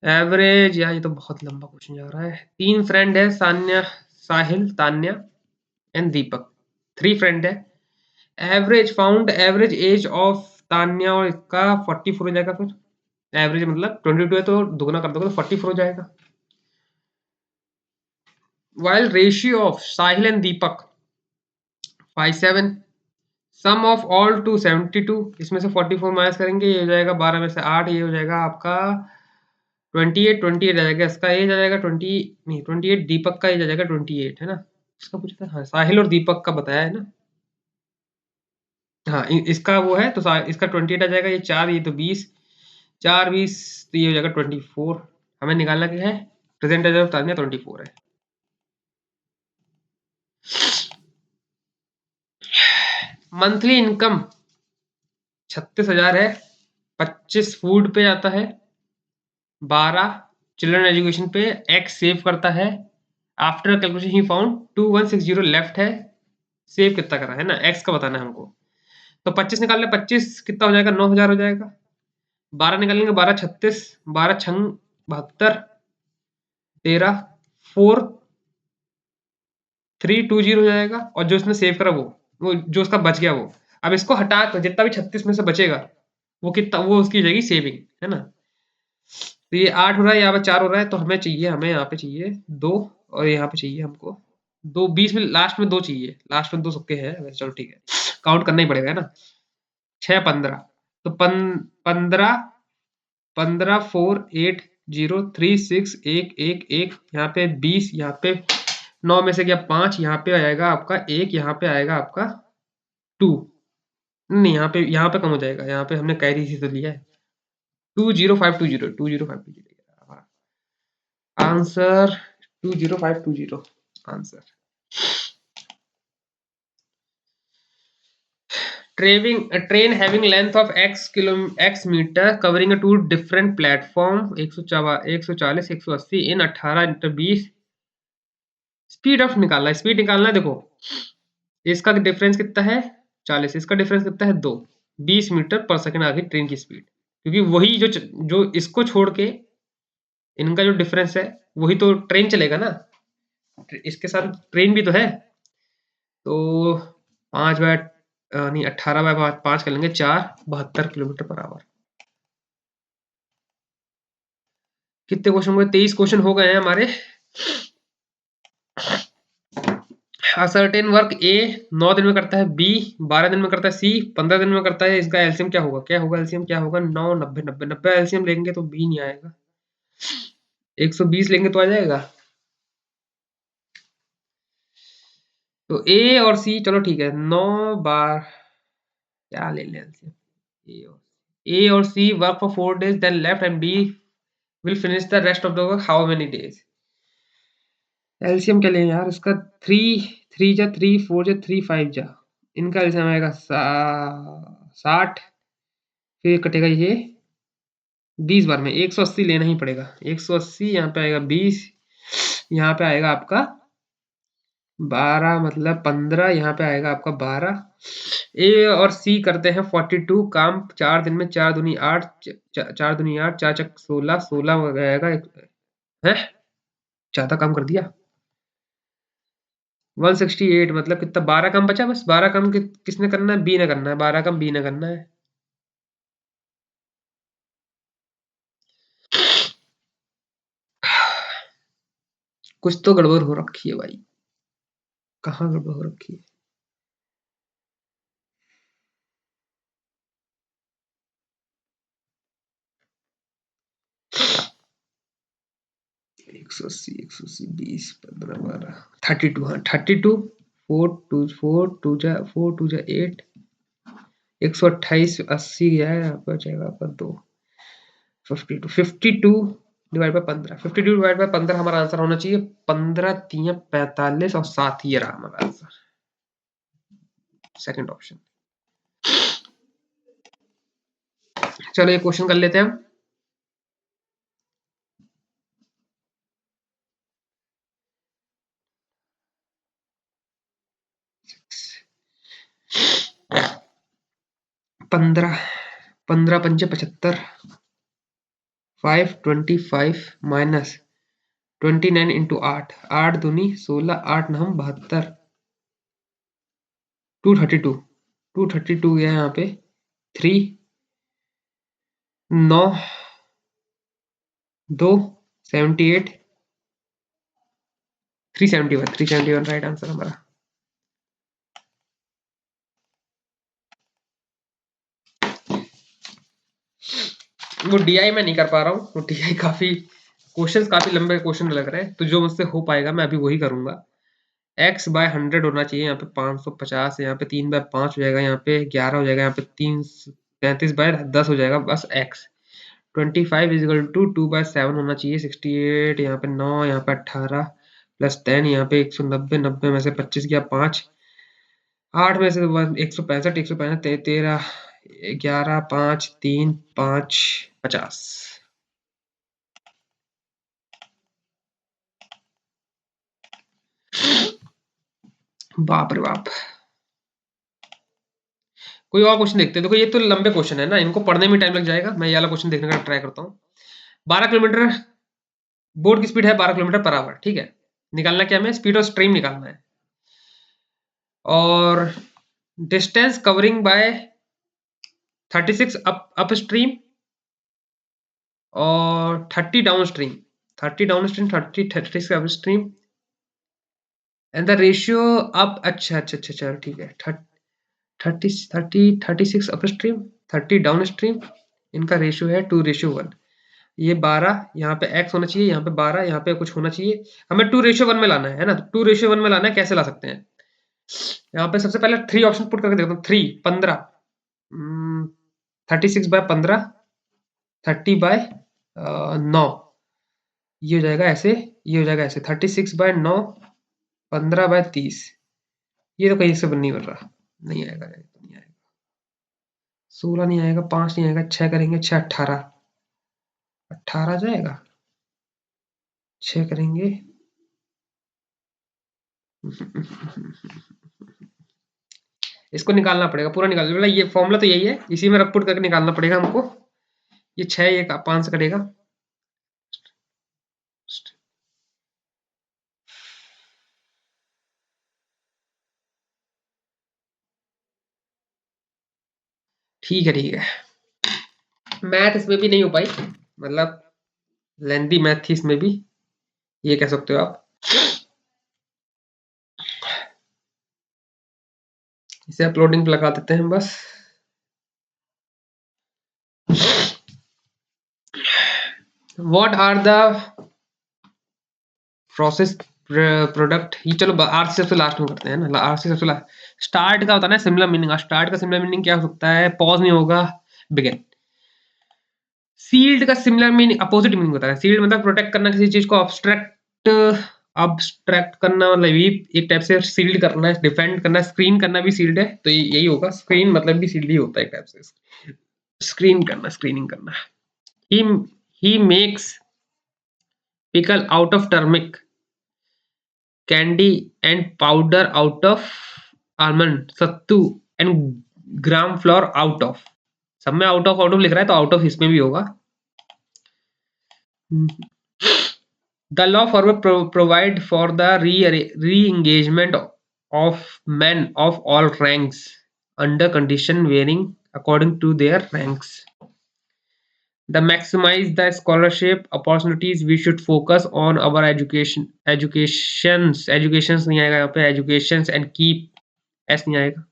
एवरेज। यार ये तो बहुत लंबा क्वेश्चन जा रहा है। 3 फ्रेंड है, सान्या साहिल तान्या एंड दीपक। 3 फ्रेंड है। Average found, average age of Tanya और इसका 44 हो जाएगा। फिर एवरेज मतलब 22 है तो दुगना कर दोगे तो 44 हो जाएगा। While ratio of Sahil and Deepak 57। Sum of all two 72, इसमें से 44 माइनस करेंगे ये हो जाएगा 12 में से 8, ये हो जाएगा आपका 28 28 आ जाएगा। इसका एज आ जाएगा 20 नहीं 28, दीपक का एज आ जाएगा 28 है ना। इसका पूछा था हाँ, साहिल और दीपक का बताया है ना। हाँ इसका वो है तो इसका 28 आ जाएगा। ये 4 ये तो 20 4 20 तो ये हो जाएगा 24। हमें निकालना क्या है, प्रेजेंट एज ऑफ तान्या 24 है। मंथली इनकम 36,000 है। 25 फूड पे जाता है, 12 चिल्ड्रन एजुकेशन पे, एक्स सेव करता है। After calculation he found 2160 left है। सेव कितना करा है ना, एक्स का बताना है हमको। तो 25 निकाल ले, 25 कितना हो जाएगा 9,000 हो जाएगा। 12 निकालेंगे 12 36, 12 छंग 72, 13 4 320 हो जाएगा। और जो इसने सेव करा वो जो उसका बच गया वो, अब इसको हटा कर जितना भी 36 में से बचेगा वो कितना, वो उसकी जाएगी सेविंग है ना। तो ये 8 हो रहा है, यहाँ पे 4 हो रहा है, तो हमें यहाँ पे चाहिए 2 और यहाँ पे चाहिए हमको 2। 20 में लास्ट में 2 चाहिए, लास्ट में 2 सबके हैं वैसे। चलो ठीक है, काउंट करना ही पड़ेगा है ना। 6 15 तो 15 15 4 8 0 3 6 1 1 1 यहाँ पे 20, यहाँ पे 9 में से क्या 5, यहाँ पे आएगा आपका 1, यहाँ पे आएगा आपका 2। नहीं यहाँ पे कम हो जाएगा, यहाँ पे हमने कैरी से तो लिया है। 20520 20520 answer 20520 answer. Train having length of x metre covering a 2 different platform 140 180 in 18 into 20। Speed of निकालना है, स्पीड निकालना है। देखो इसका डिफरेंस कितना है 40, इसका डिफरेंस कितना है 2, 20 मीटर पर सेकंड आ गई ट्रेन की स्पीड। क्योंकि वही जो इसको छोड़ के इनका जो डिफरेंस है वही तो ट्रेन चलेगा ना, इसके साथ ट्रेन भी तो है। तो 5 बाय नहीं 18 बाय 5 कर लेंगे 4 72 किलोमीटर पर आवर। कितने क्वेश्चन हुए, 23 क्वेश्चन हो गए हैं हमारे। सर्टेन वर्क ए 9 दिन में करता है, बी 12 दिन में करता है, सी 15 दिन में करता है। इसका एलसीएम क्या होगा? एलसीएम क्या होगा? 9 90 90 90 एलसीएम लेंगे तो बी नहीं आएगा, 120 लेंगे तो आ जाएगा। तो ए और सी, चलो ठीक है, 9 बार क्या ले लें एलसीएम, ए और C work for 4 days then left and B will finish the rest of the work how many days. LCM क्या लें यार इसका? 3 3 जा 3 4 जा 3 5 जा, इनका एलसीएम आएगा 60, फिर कटेगा ये 20 बार में 180 लेना ही पड़ेगा। 180 यहाँ पे आएगा 20, यहाँ पे आएगा आपका 12 मतलब 15, यहाँ पे आएगा आपका 12। ए और सी करते हैं 42 काम 4 दिन में, 4 दूनी 8, 4 दूनी 8, 4 चक 16, 16 हो जाएगा है, ज्यादा काम कर दिया। 168 मतलब कितना? 12 काम बचा, बस 12 काम किसने करना है? बी ने करना है, 12 काम बी ने करना है। कुछ तो गड़बड़ हो रखी है भाई, कहाँ गड़बड़ हो रखी है? एक सौ अस्सी 20 15 12 32, हाँ 32, 4 8, 128 80 है, आपका बचेगा आपका 2, 52 डिवाइड बाय 15, 52 डिवाइड बाय 15 हमारा आंसर होना चाहिए 15 3 45 और 7, ये रहा हमारा आंसर, सेकंड ऑप्शन। चलो ये क्वेश्चन कर लेते हैं हम। पंद्रह 15 पंजे 75, 525 माइनस 29 इंटू 8, 8 दूनी 16, 8 नहम 72, 232, 232 गया यहाँ पे 3 9 2 78 371, 371 राइट आंसर हमारा। वो डीआई में नहीं कर पा रहा हूँ, वो डीआई काफी लंबे क्वेश्चन लग रहे हैं, तो जो मुझसे हो पाएगा मैं अभी वही करूंगा। x बाय 100 होना चाहिए, यहाँ पे 550, यहाँ पे 3 बाय 5 हो जाएगा, यहाँ पे 11 हो जाएगा, यहाँ पे 33 बाय 10 हो जाएगा, बस x 25 इजिकल टू 2 बाय 7 होना चाहिए 68, यहाँ पे 9, यहाँ पे 18 प्लस 10, यहाँ पे 190, 90 में से 25 गया 5, 8 में से 165, 165 13, 11 5 3 5 50। बाप रे बाप। कोई और क्वेश्चन देखते हैं। देखो ये तो लंबे क्वेश्चन है ना, इनको पढ़ने में टाइम लग जाएगा। मैं ये वाला क्वेश्चन देखने का ट्राई करता हूँ। 12 किलोमीटर बोर्ड की स्पीड है 12 किलोमीटर पर आवर, ठीक है। निकालना क्या हमें? स्पीड ऑफ स्ट्रीम निकालना है, और distance covering by 36 up stream और 30 down stream, 30 down stream 36 up stream and the ratio up. अच्छा अच्छा अच्छा चलो ठीक है, 36 अप स्ट्रीम 30 डाउन स्ट्रीम, इनका रेशियो है 2:1। ये 12 यहाँ पे x होना चाहिए, यहाँ पे 12, यहाँ पे कुछ होना चाहिए। हमें 2:1 में लाना है ना, तो 2:1 में लाना है, कैसे ला सकते हैं? यहाँ पे सबसे पहले 3 ऑप्शन पुट करके देखता हूँ। 3 15, 36 बाय 15, 30 बाय 9, ये हो जाएगा ऐसे, ये हो जाएगा ऐसे 36 बाय 9, 15 बाय 30। ये तो कहीं से नहीं बन रहा, नहीं आएगा, नहीं आएगा। 16 नहीं आएगा, 5 नहीं आएगा, 6 करेंगे 6 18, 18 जाएगा, 6 करेंगे इसको निकालना पड़ेगा, पूरा निकालना पड़ेगा। ये फॉर्मूला तो यही है, इसी में रख पुट करके निकालना पड़ेगा हमको। ये 6 ये 5 से कटेगा, ठीक है ठीक है। मैथ इसमें भी नहीं हो पाई, मतलब लेंथी मैथ थी इसमें भी, ये कह सकते हो आप। इसे अपलोडिंग पे लगा देते हैं बस। What are the process product, ये चलो आर से सबसे लास्ट में करते हैं ना, आर से सबसे लास्ट। स्टार्ट का होता है ना सिमिलर मीनिंग, स्टार्ट का सिमिलर मीनिंग क्या हो सकता है, पॉज नहीं होगा, बिगिन। सील्ड का सिमिलर मीनिंग अपोजिट मीनिंग होता है। सील्ड मतलब प्रोटेक्ट करना किसी चीज को, अब्स्ट्रैक्ट, अब्स्ट्रैक्ट करना मतलब ये एक टाइप से सील्ड करना है, डिफेंड करना, स्क्रीन करना भी सील्ड है, तो यही होगा, स्क्रीन मतलब भी सील्ड ही होता है एक टाइप से, स्क्रीन करना, स्क्रीनिंग करना। He he makes pickle out of turmeric, candy and powder out of almond, sattu and gram flour out of। सब में आउट ऑफ लिख रहा है तो आउट ऑफ इसमें भी होगा। The law forward provide for the re-engagement of men of all ranks under condition varying according to their ranks. The maximize the scholarship opportunities, we should focus on our educations नहीं आएगा यहाँ पे, educations and keep s नहीं आएगा।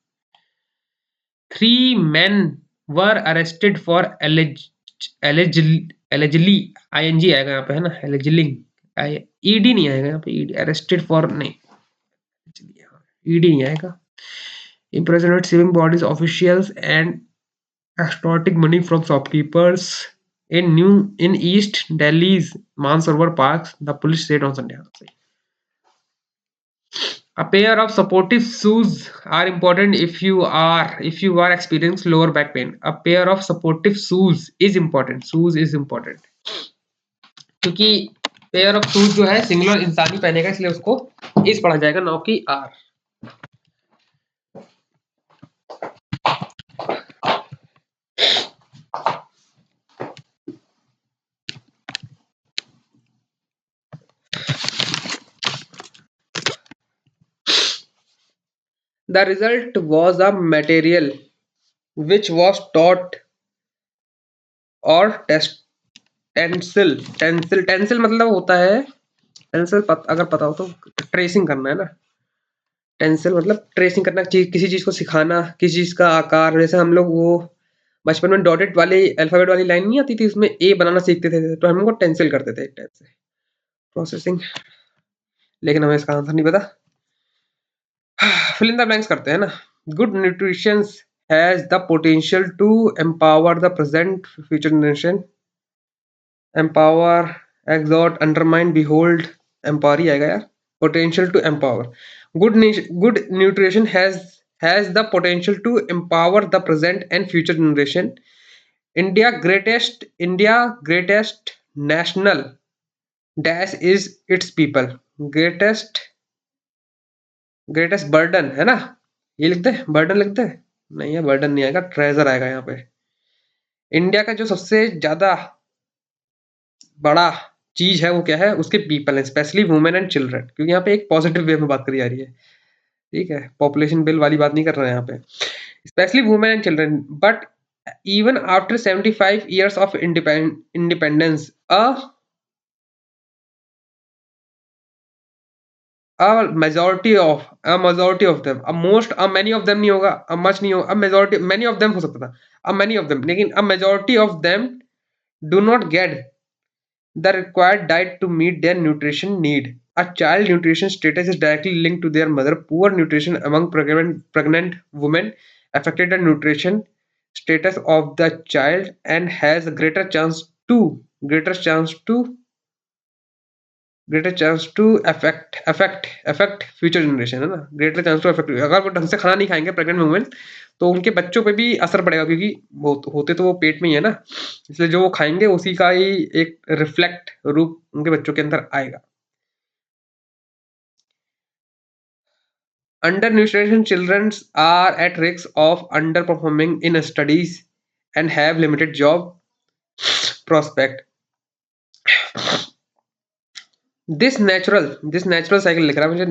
3 men were arrested for allegedly ing आएगा यहाँ पे, है ना, allegedly ed नहीं आएगा यहाँ पे, ed arrested for नहीं, ed नहीं आएगा। Impersonate civil bodies officials and extorting money from shopkeepers in East Delhi's Mansarovar parks, the police said on Sunday. A pair of supportive shoes are important if you are experiencing lower back pain. A pair of supportive shoes is important. Shoes is important क्योंकि pair of shoes जो है singular इंसान ही पहनेगा, इसलिए उसको इस पढ़ा जाएगा, ना कि are. The result was a material which was taught or tensile मतलब होता है, अगर पता हो तो ट्रेसिंग करना है ना, टेंसिल मतलब ट्रेसिंग करना, किसी चीज को सिखाना, किसी चीज का आकार। जैसे हम लोग वो बचपन में डॉटेड वाली अल्फाबेट वाली लाइन नहीं आती थी, उसमें ए बनाना सीखते थे, तो हम लोग को टेंसिल करते थे एक टाइप से, प्रोसेसिंग। लेकिन हमें इसका आंसर नहीं पता, फिल इन द ब्लैंक्स करते हैं ना। Good nutrition has the potential to empower the present future generation. Empower, exhort, undermine, behold, empower ही आएगा यार, potential to empower। good nutrition has the potential to empower the present and future generation। India greatest national dash is its people। greatest burden है ना, ये लिखते हैं, burden लिखते हैं, नहीं है बर्डन नहीं आएगा, ट्रेजर आएगा यहाँ पे। इंडिया का जो सबसे ज्यादा बड़ा चीज है वो क्या है, उसके पीपल है, स्पेशली वुमेन एंड चिल्ड्रन, क्योंकि यहाँ पे एक पॉजिटिव वे में बात करी जा रही है, ठीक है, पॉपुलेशन बिल वाली बात नहीं कर रहे हैं यहाँ पे, specially women and children. But even after 75 years of independence, a majority of them, many of them नहीं होगा, much नहीं होगा, majority, many of them हो सकता था, many of them, लेकिन a majority of them do not get the required diet to meet their nutrition need। A child nutrition status is directly linked to their mother। Poor nutrition among pregnant women affected the nutrition status of the child and has a greater chance to affect future generation, है ना, greater chance to affect। अगर वो ढंग से खाना नहीं खाएंगे pregnant women, तो उनके बच्चों पे भी असर पड़ेगा, क्योंकि होते तो वो पेट में ही है ना, इसलिए जो वो खाएंगे उसी का ही एक रिफ्लेक्ट रूप उनके बच्चों के अंदर आएगा। Undernutrition children are at risk of underperforming in studies and have limited job prospect। this natural cycle लिख रहा है मुझे,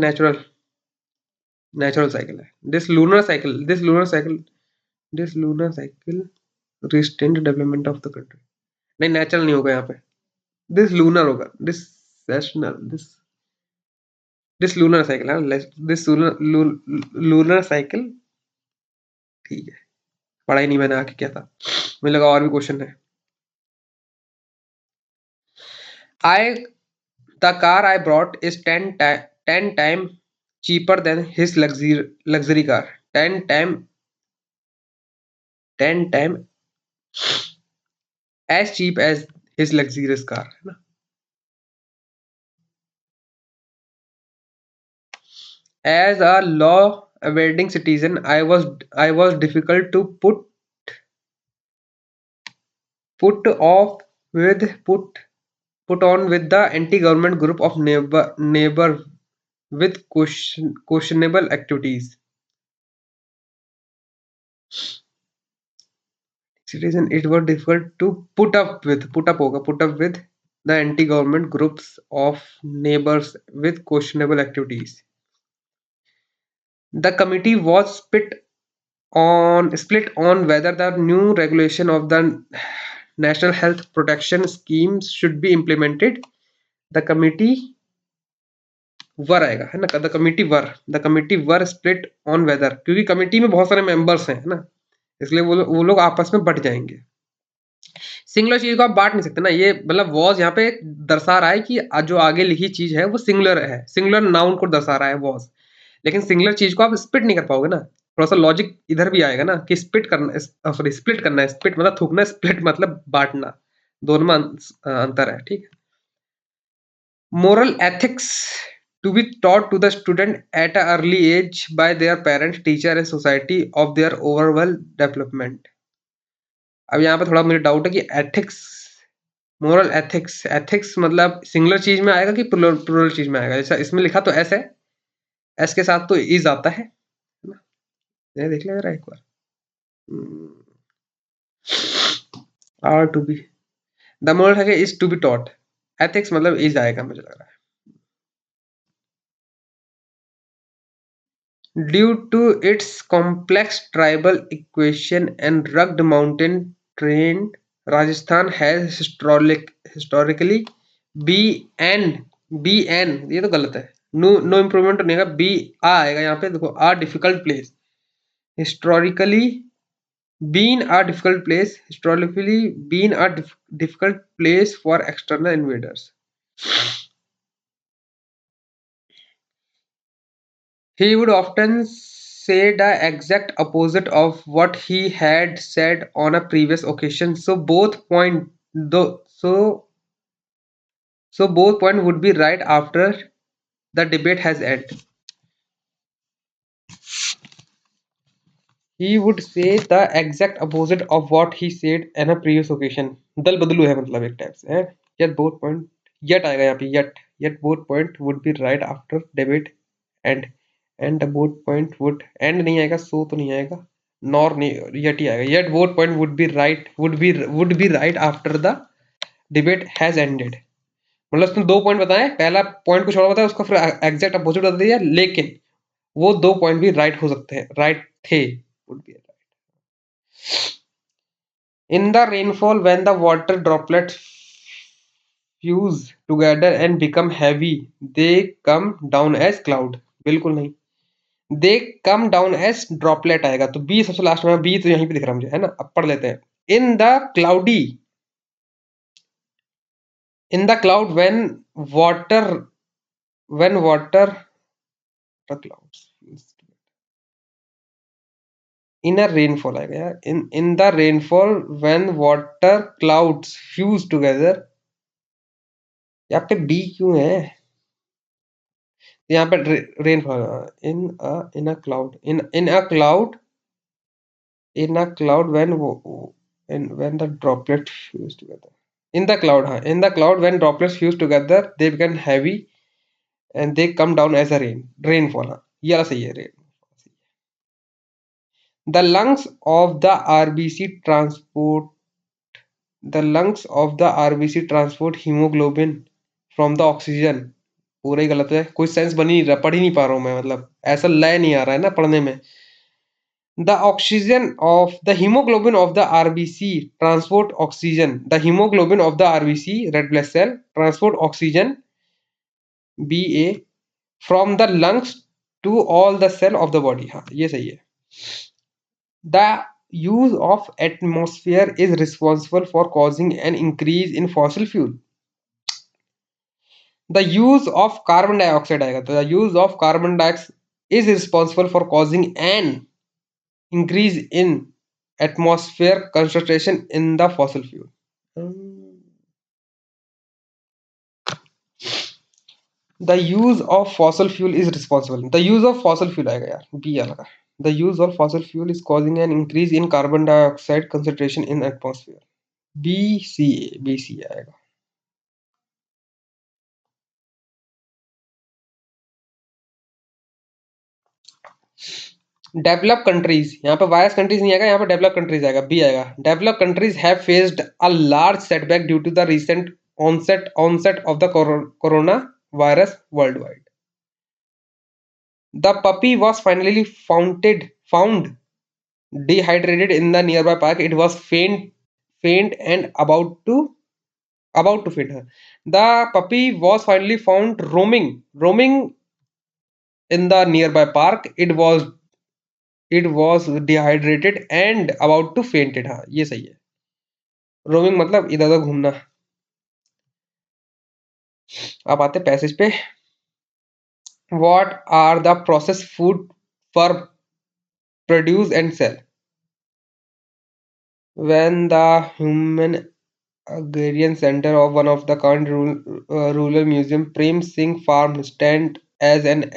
natural cycle है, this lunar cycle restrained development of the country। नहीं, नेचुरल नहीं होगा यहाँ पे, दिस लूनर होगा, this sessional, this lunar cycle है, दिस लूनर साइकिल ठीक है, पढ़ा ही नहीं मैंने आगे क्या था, मुझे लगा और भी क्वेश्चन है। I the car I brought is 10 time cheaper than his luxury car. 10 time as cheap as his luxurious car, है ना? As a law-abiding citizen, I was difficult to put on with the anti-government group of neighbor with questionable activities. Citizen, it was difficult to put up with the anti-government groups of neighbors with questionable activities. The committee was split on whether the new regulation of the National Health Protection Schemes should be implemented. The committee वर आएगा, है ना? The committee were split on whether, क्योंकि committee में बहुत सारे members हैं, है ना? इसलिए वो लोग आपस में बट जाएंगे। सिंगुलर चीज को आप बांट नहीं सकते ना, ये मतलब वॉज यहाँ पे दर्शा रहा है कि जो आगे लिखी चीज है वो सिंगुलर है, सिंगुलर नाउन को दर्शा रहा है वॉज, लेकिन सिंगुलर चीज को आप स्प्लिट नहीं कर पाओगे ना। थोड़ा सा लॉजिक इधर भी आएगा ना कि स्प्लिट करना है, स्प्लिट मतलब थूकना, स्प्लिट मतलब बांटना, दोनों में अंतर है, ठीक है। Moral ethics to be taught to the student at an early age by their parents, teacher and society of their overall development। अब यहाँ पे थोड़ा मुझे डाउट है कि एथिक्स, मोरल एथिक्स मतलब सिंगुलर चीज में आएगा कि प्लूरल चीज में आएगा? जैसा इसमें लिखा तो एस है, एस के साथ तो इज आता है ना? ये देख ले जरा एक बार, are to be, the moral है कि is to be taught, ethics मतलब इज आएगा मुझे लग रहा है। Due to its complex tribal equation and rugged mountain terrain, Rajasthan has historically been ये तो गलत है, नो इम्प्रूवमेंट नहीं है, बी आ आएगा यहाँ पे, देखो a difficult place, historically difficult place for external invaders। He would often say the exact opposite of what he had said on a previous occasion. So both point would be right after the debate has ended. He would say the exact opposite of what he said on a previous occasion. दल बदलू है मतलब एक type से है। Yet आएगा यहाँ पे, yet both point would be right after debate and the both point would end नहीं आएगा, so तो नहीं आएगा, nor नहीं, yet ही आएगा, yet both point would be right after the debate has ended। मतलब उसने दो पॉइंट बताए, पहला पॉइंट कुछ और बताया, उसका फिर एग्जैक्ट अपोजिट बता दिया, लेकिन वो दो पॉइंट भी राइट हो सकते हैं, राइट थे, would be right। In the rainfall, when the water droplets fuse together and become heavy, they come down as cloud। बिल्कुल नहीं, they come down as droplet आएगा, तो बी सबसे लास्ट में, बी तो यहीं पे दिख रहा है मुझे, है ना? अब पढ़ लेते हैं। In the cloud, when water the clouds in a rainfall आएगा यार, in the rainfall when water clouds fuse together। यहाँ पे डी क्यों है? यहाँ पे rainfall, in a cloud when the droplets fuse together, in the cloud, हाँ, in the cloud when droplets fuse together they become heavy and they come down as a rainfall। हाँ, ये वाला सही है, rain। the lungs of the RBC transport hemoglobin from the oxygen। पूरा ही गलत है, कोई सेंस बन ही नहीं रहा, पढ़ ही नहीं पा रहा हूँ मैं, मतलब ऐसा लय नहीं आ रहा है ना पढ़ने में। The hemoglobin of the RBC transport oxygen, the hemoglobin of the RBC red blood cell transport oxygen BA from the lungs to all the cell of the body। हाँ, ये सही है। The use of atmosphere is responsible for causing an increase in fossil fuel. The use of carbon dioxide आएगा तो the use of carbon dioxide is responsible for causing an increase in atmosphere concentration in the fossil fuel. The use of fossil fuel is responsible. The use of fossil fuel आएगा यार B लगा. The use of fossil fuel is causing an increase in carbon dioxide concentration in atmosphere. B C आएगा. Develop countries यहाँ पे virus countries नहीं आएगा यहाँ पे डेवलप कंट्रीज आएगा बी आएगा develop countries have faced a large setback due to the recent onset of the corona virus worldwide. The puppy was finally found dehydrated in the nearby park. It was faint and about to faint. The puppy was finally found roaming in the nearby park. It was dehydrated and about to fainted. हाँ ये सही है. Roaming मतलब इधर उधर घूमना. अब आते पैसेज पे. What are the processed food for produce and sell? When the human agrarian center of one of the current rural museum, Prem Singh Farm stand as an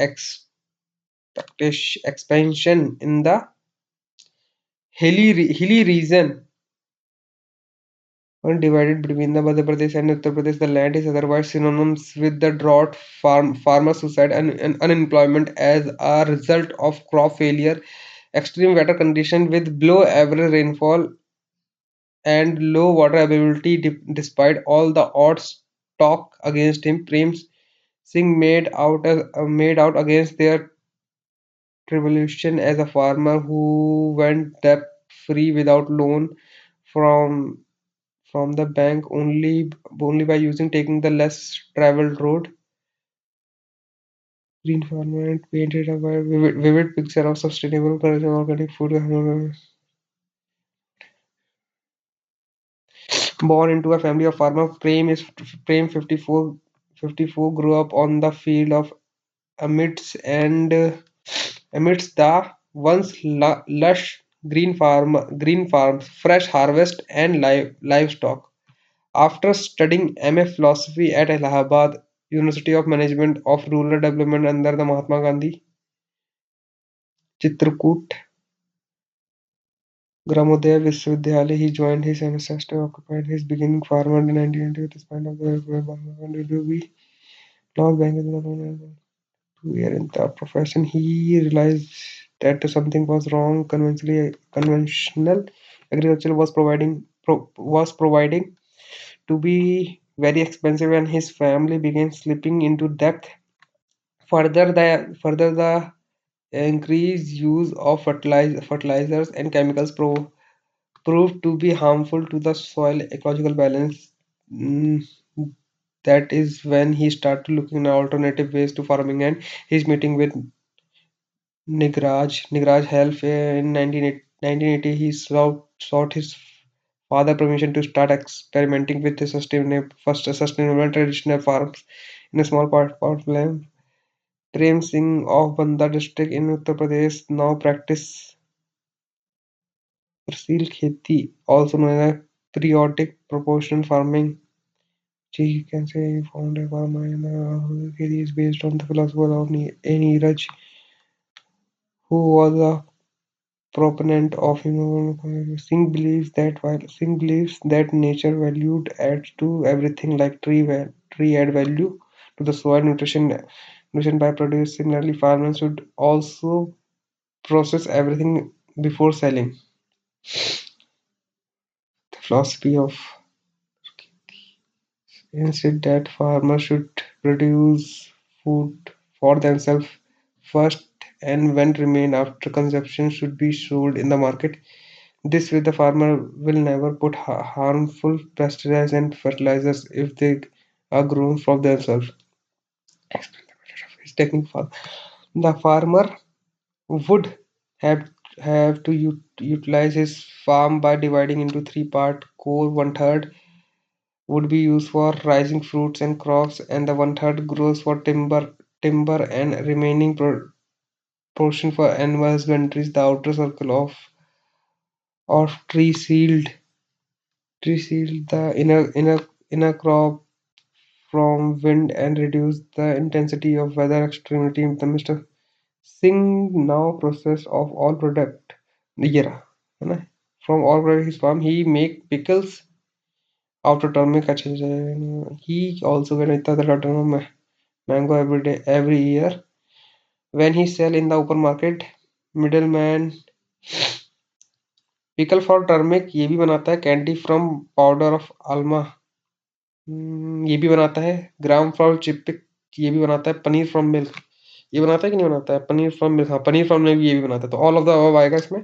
expansion in the hilly region divided between the Madhya Pradesh and Uttar Pradesh. The land is otherwise synonymous with the drought, farmer suicide, and unemployment as a result of crop failure, extreme weather condition with below average rainfall and low water availability. Despite all the odds talk against him, Prem Singh made out against their tribulation as a farmer who went debt free without loan from the bank only by using taking the less traveled road. Green farmer painted a vivid picture of sustainable organic food. Born into a family of farmers, Prem 54 grew up on the field of amidst the once lush green farms, fresh harvest, and livestock. After studying MA Philosophy at Allahabad University of Management of Rural Development under the Mahatma Gandhi Chitrakoot Gramodaya Vishwavidyalaya, he joined his ancestor occupied his beginning farmer in 1990 despite of the be lost bank in the 2 year in the profession. He realized that something was wrong. Conventional agriculture was providing to be very expensive, and his family began slipping into debt. Further, the increased use of fertilizers and chemicals proved to be harmful to the soil ecological balance. Mm, that is when he started looking at alternative ways to farming, and his meeting with Nigraj help in 1980. He sought his father permission to start experimenting with the sustainable traditional farms in a small part of land. Prem Singh of Banda district in Uttar Pradesh now practice Parsil Kheti, also known as periodic proportional farming. He can say he found a farmer in Kheti is based on the philosopher of Neeraj, who was a proponent of human. Singh believes that nature valued adds to everything like tree add value to the soil nutrition by produce. Similarly, farmers should also process everything before selling. The philosophy of instead that farmers should produce food for themselves first, and when remain after consumption should be sold in the market. This way, the farmer will never put harmful pesticides and fertilizers if they are grown from themselves. Explain the method of his technique. The farmer would have have to utilize his farm by dividing into three parts. Core, one third would be used for rising fruits and crops, and the one third grows for timber, and remaining portion for animal husbandry. The outer circle of tree shield the inner crop from wind and reduce the intensity of weather extremity. The Mr. Singh now process of all product ये रहा है ना from all product his farm he make pickles after turmeric अच्छा he also get इतना तरह ton of mango every day every year when he sell in the open market middleman pickle for turmeric ये भी बनाता है candy from powder of alma ये भी बनाता है ग्राम फ्रॉम चिपिक ये भी बनाता है पनीर फ्रॉम मिल्क ये बनाता है कि नहीं बनाता है पनीर फ्रॉम मिल्क हाँ पनीर फ्रॉम मिल्क ये भी बनाता है तो ऑल ऑफ द अबव आएगा इसमें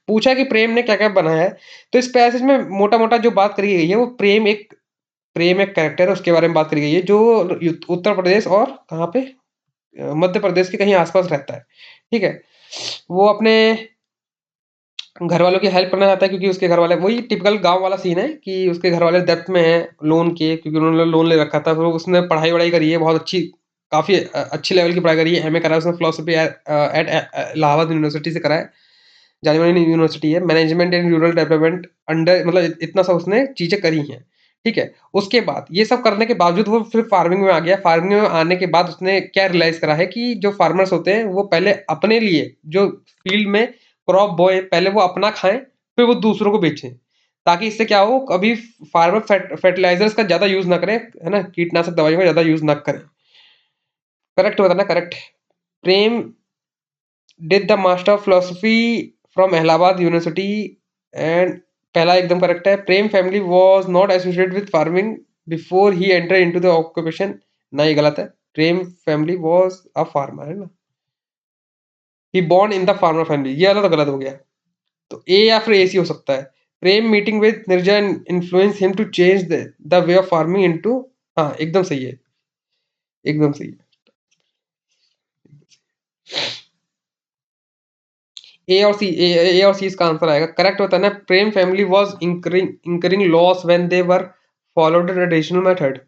पूछा कि प्रेम ने क्या क्या बनाया है तो इस पैसेज में मोटा मोटा जो बात करी गई है वो प्रेम एक कैरेक्टर है उसके बारे में बात करी गई है जो उत्तर प्रदेश और कहाँ पे मध्य प्रदेश के कहीं आसपास रहता है ठीक है वो अपने घर वालों की हेल्प करना चाहता है क्योंकि उसके घर वाले वही टिपिकल गांव वाला सीन है कि उसके घर वाले डेब्ट में हैं लोन के क्योंकि उन्होंने लोन ले रखा था फिर उसने पढ़ाई वढ़ाई करी है बहुत अच्छी काफ़ी अच्छी लेवल की पढ़ाई करी है एमए करा है उसने फिलोसफी एट इलाहाबाद यूनिवर्सिटी से करा है जानी मानी यूनिवर्सिटी है management and rural development under मतलब इतना सा उसने चीज़ें करी हैं ठीक है उसके बाद ये सब करने के बावजूद वो फिर फार्मिंग में आ गया फार्मिंग में आने के बाद उसने क्या रियलाइज करा है कि जो फार्मर्स होते हैं वो पहले अपने लिए जो फील्ड में क्रॉप बोए पहले वो अपना खाएं फिर वो दूसरों को बेचें ताकि इससे क्या हो कभी फार्मर फर्टिलाइजर्स का ज्यादा यूज ना करें है ना कीटनाशक दवाइयों का ज्यादा यूज ना करें करेक्ट बताना correct Prem did the master of philosophy from Allahabad university and पहला एकदम करेक्ट है Prem family was not associated with farming before he enter into the occupation ना ये गलत है Prem family was a farmer है ना he born in the farmer family ये वाला तो गलत हो गया तो ए या फिर ए सी हो सकता है Prem meeting with Nirja influence him to change the way of farming into हाँ एकदम सही है एकदम सही है ए और सी इसका आंसर आएगा करेक्ट होता है ना Prem family was incurring loss when they were followed the traditional method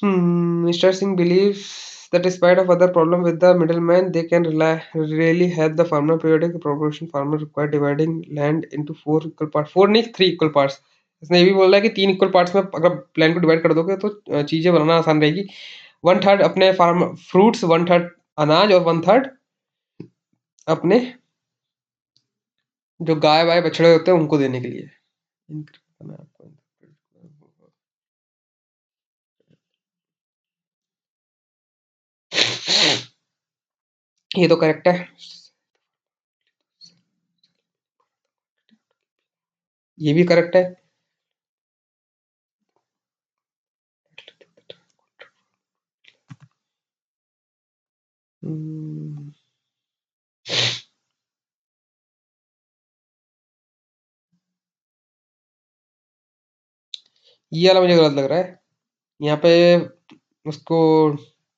Mr. Singh believes that despite of other problem with the middleman, they can really help the farmer. Periodic proportion farmer require dividing land into four equal parts. Four नहीं three equal parts. इसने ये भी बोला है कि तीन equal parts में अगर प्लान को डिवाइड कर दोगे तो चीजें बनाना आसान रहेगी वन थर्ड अपने फार्म फ्रूट्स वन थर्ड अनाज और वन थर्ड अपने जो गाय वाय बछड़े होते हैं उनको देने के लिए ये तो करेक्ट है ये भी करेक्ट है हम्म, ये वाला मुझे गलत लग रहा है यहाँ पे उसको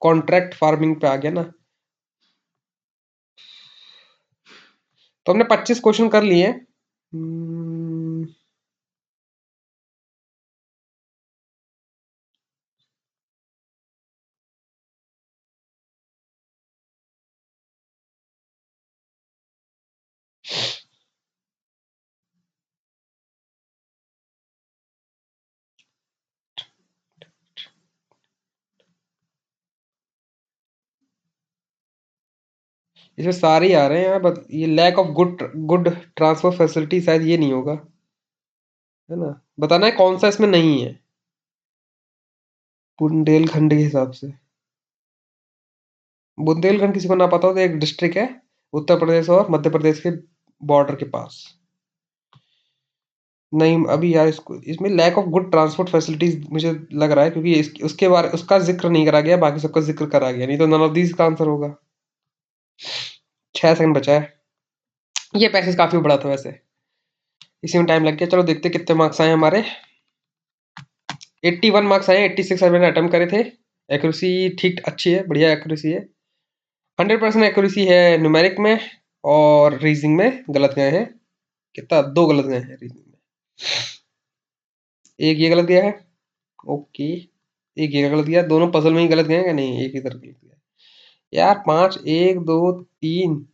कॉन्ट्रैक्ट फार्मिंग पे आ गया ना तो हमने 25 क्वेश्चन कर लिए हम्म, इसमें सारे ही आ रहे हैं यार बट ये lack of good transfer facility शायद ये नहीं होगा है ना बताना है कौन सा इसमें नहीं है बुंदेलखंड के हिसाब से बुंदेलखंड किसी को ना पता हो तो एक डिस्ट्रिक्ट है उत्तर प्रदेश और मध्य प्रदेश के बॉर्डर के पास नहीं अभी यार इसको इसमें lack of good transport facilities मुझे लग रहा है क्योंकि उसके बारे उसका जिक्र नहीं करा गया बाकी सबका जिक्र करा गया नहीं तो नन ऑफ दीज का आंसर होगा 6 सेकंड बचा है ये पैसेज काफी बड़ा था वैसे इसी में टाइम लग गया चलो देखते कितने मार्क्स आए हमारे 81 मार्क्स आए 86 मैंने अटेम्प्ट करे थे एक्यूरेसी ठीक अच्छी है बढ़िया एक्यूरेसी है 100% एक्यूरेसी है न्यूमेरिक में और रीजनिंग में गलत गए हैं। कितना? 2 गलत गए हैं रीजनिंग में। एक ये गलत गया है। ओके। एक ये गलत गया। दोनों पजल में ही गलत गए हैं क्या? नहीं, एक इधर गलत गया है। यार 5 1 2 3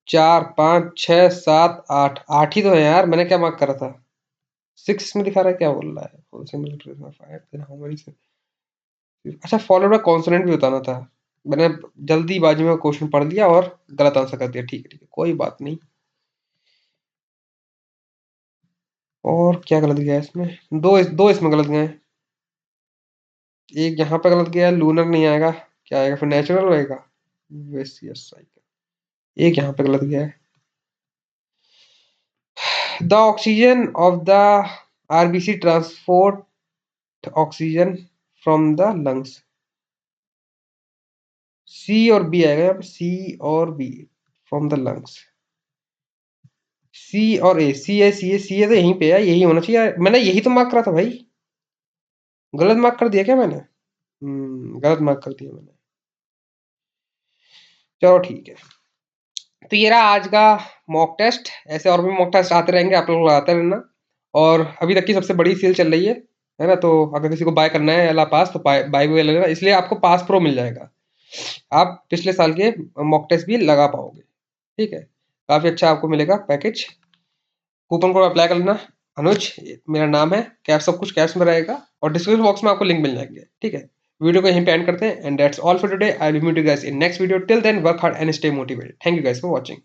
4 5 6 7 8 8 ही तो है यार। मैंने क्या मार्क करा था? 6 में दिखा रहा है, क्या बोल रहा है? फुल सिंगल लेटर में 5 देन हाउ मेनी? अच्छा, फॉलोड बाय कॉन्सोनेंट भी बताना था। मैंने जल्दीबाजी में क्वेश्चन पढ़ लिया और गलत आंसर कर दिया। ठीक है, ठीक है, कोई बात नहीं। और क्या गलत गया है इसमें? दो इसमें गलत गए हैं। एक यहाँ पे गलत गया है, लूनर नहीं आएगा। क्या आएगा फिर? नेचुरल रहेगा। Vicious cycle. एक यहाँ पे गलत गया है। The oxygen of the RBC transport oxygen from the lungs. C और बी आएगा यहाँ पे। सी और B from the lungs. C और ए। सी है तो यहीं पे है, यही होना चाहिए। मैंने यही तो मार्क करा था भाई। गलत मार्क कर दिया क्या मैंने? गलत मार्क कर दिया मैंने। चलो ठीक है। तो ये रहा आज का मॉक टेस्ट। ऐसे और भी मॉक टेस्ट आते रहेंगे, आप लोग लगाते रहना। और अभी तक की सबसे बड़ी सेल चल रही है ना? तो अगर किसी को बाय करना है एला पास तो बाय बाय ले लेना, इसलिए आपको पास प्रो मिल जाएगा। आप पिछले साल के मॉक टेस्ट भी लगा पाओगे। ठीक है, काफी अच्छा आपको मिलेगा पैकेज। कूपन कोड अप्लाई कर लेना। अनुज मेरा नाम है। कैप सब कुछ कैप्स में रहेगा और डिस्क्रिप्शन बॉक्स में आपको लिंक मिल जाएंगे। ठीक है, वीडियो को यहीं पे एंड करते हैं। And that's all for today. I will meet you guys in next video. Till then work hard and stay motivated. Thank you guys for watching.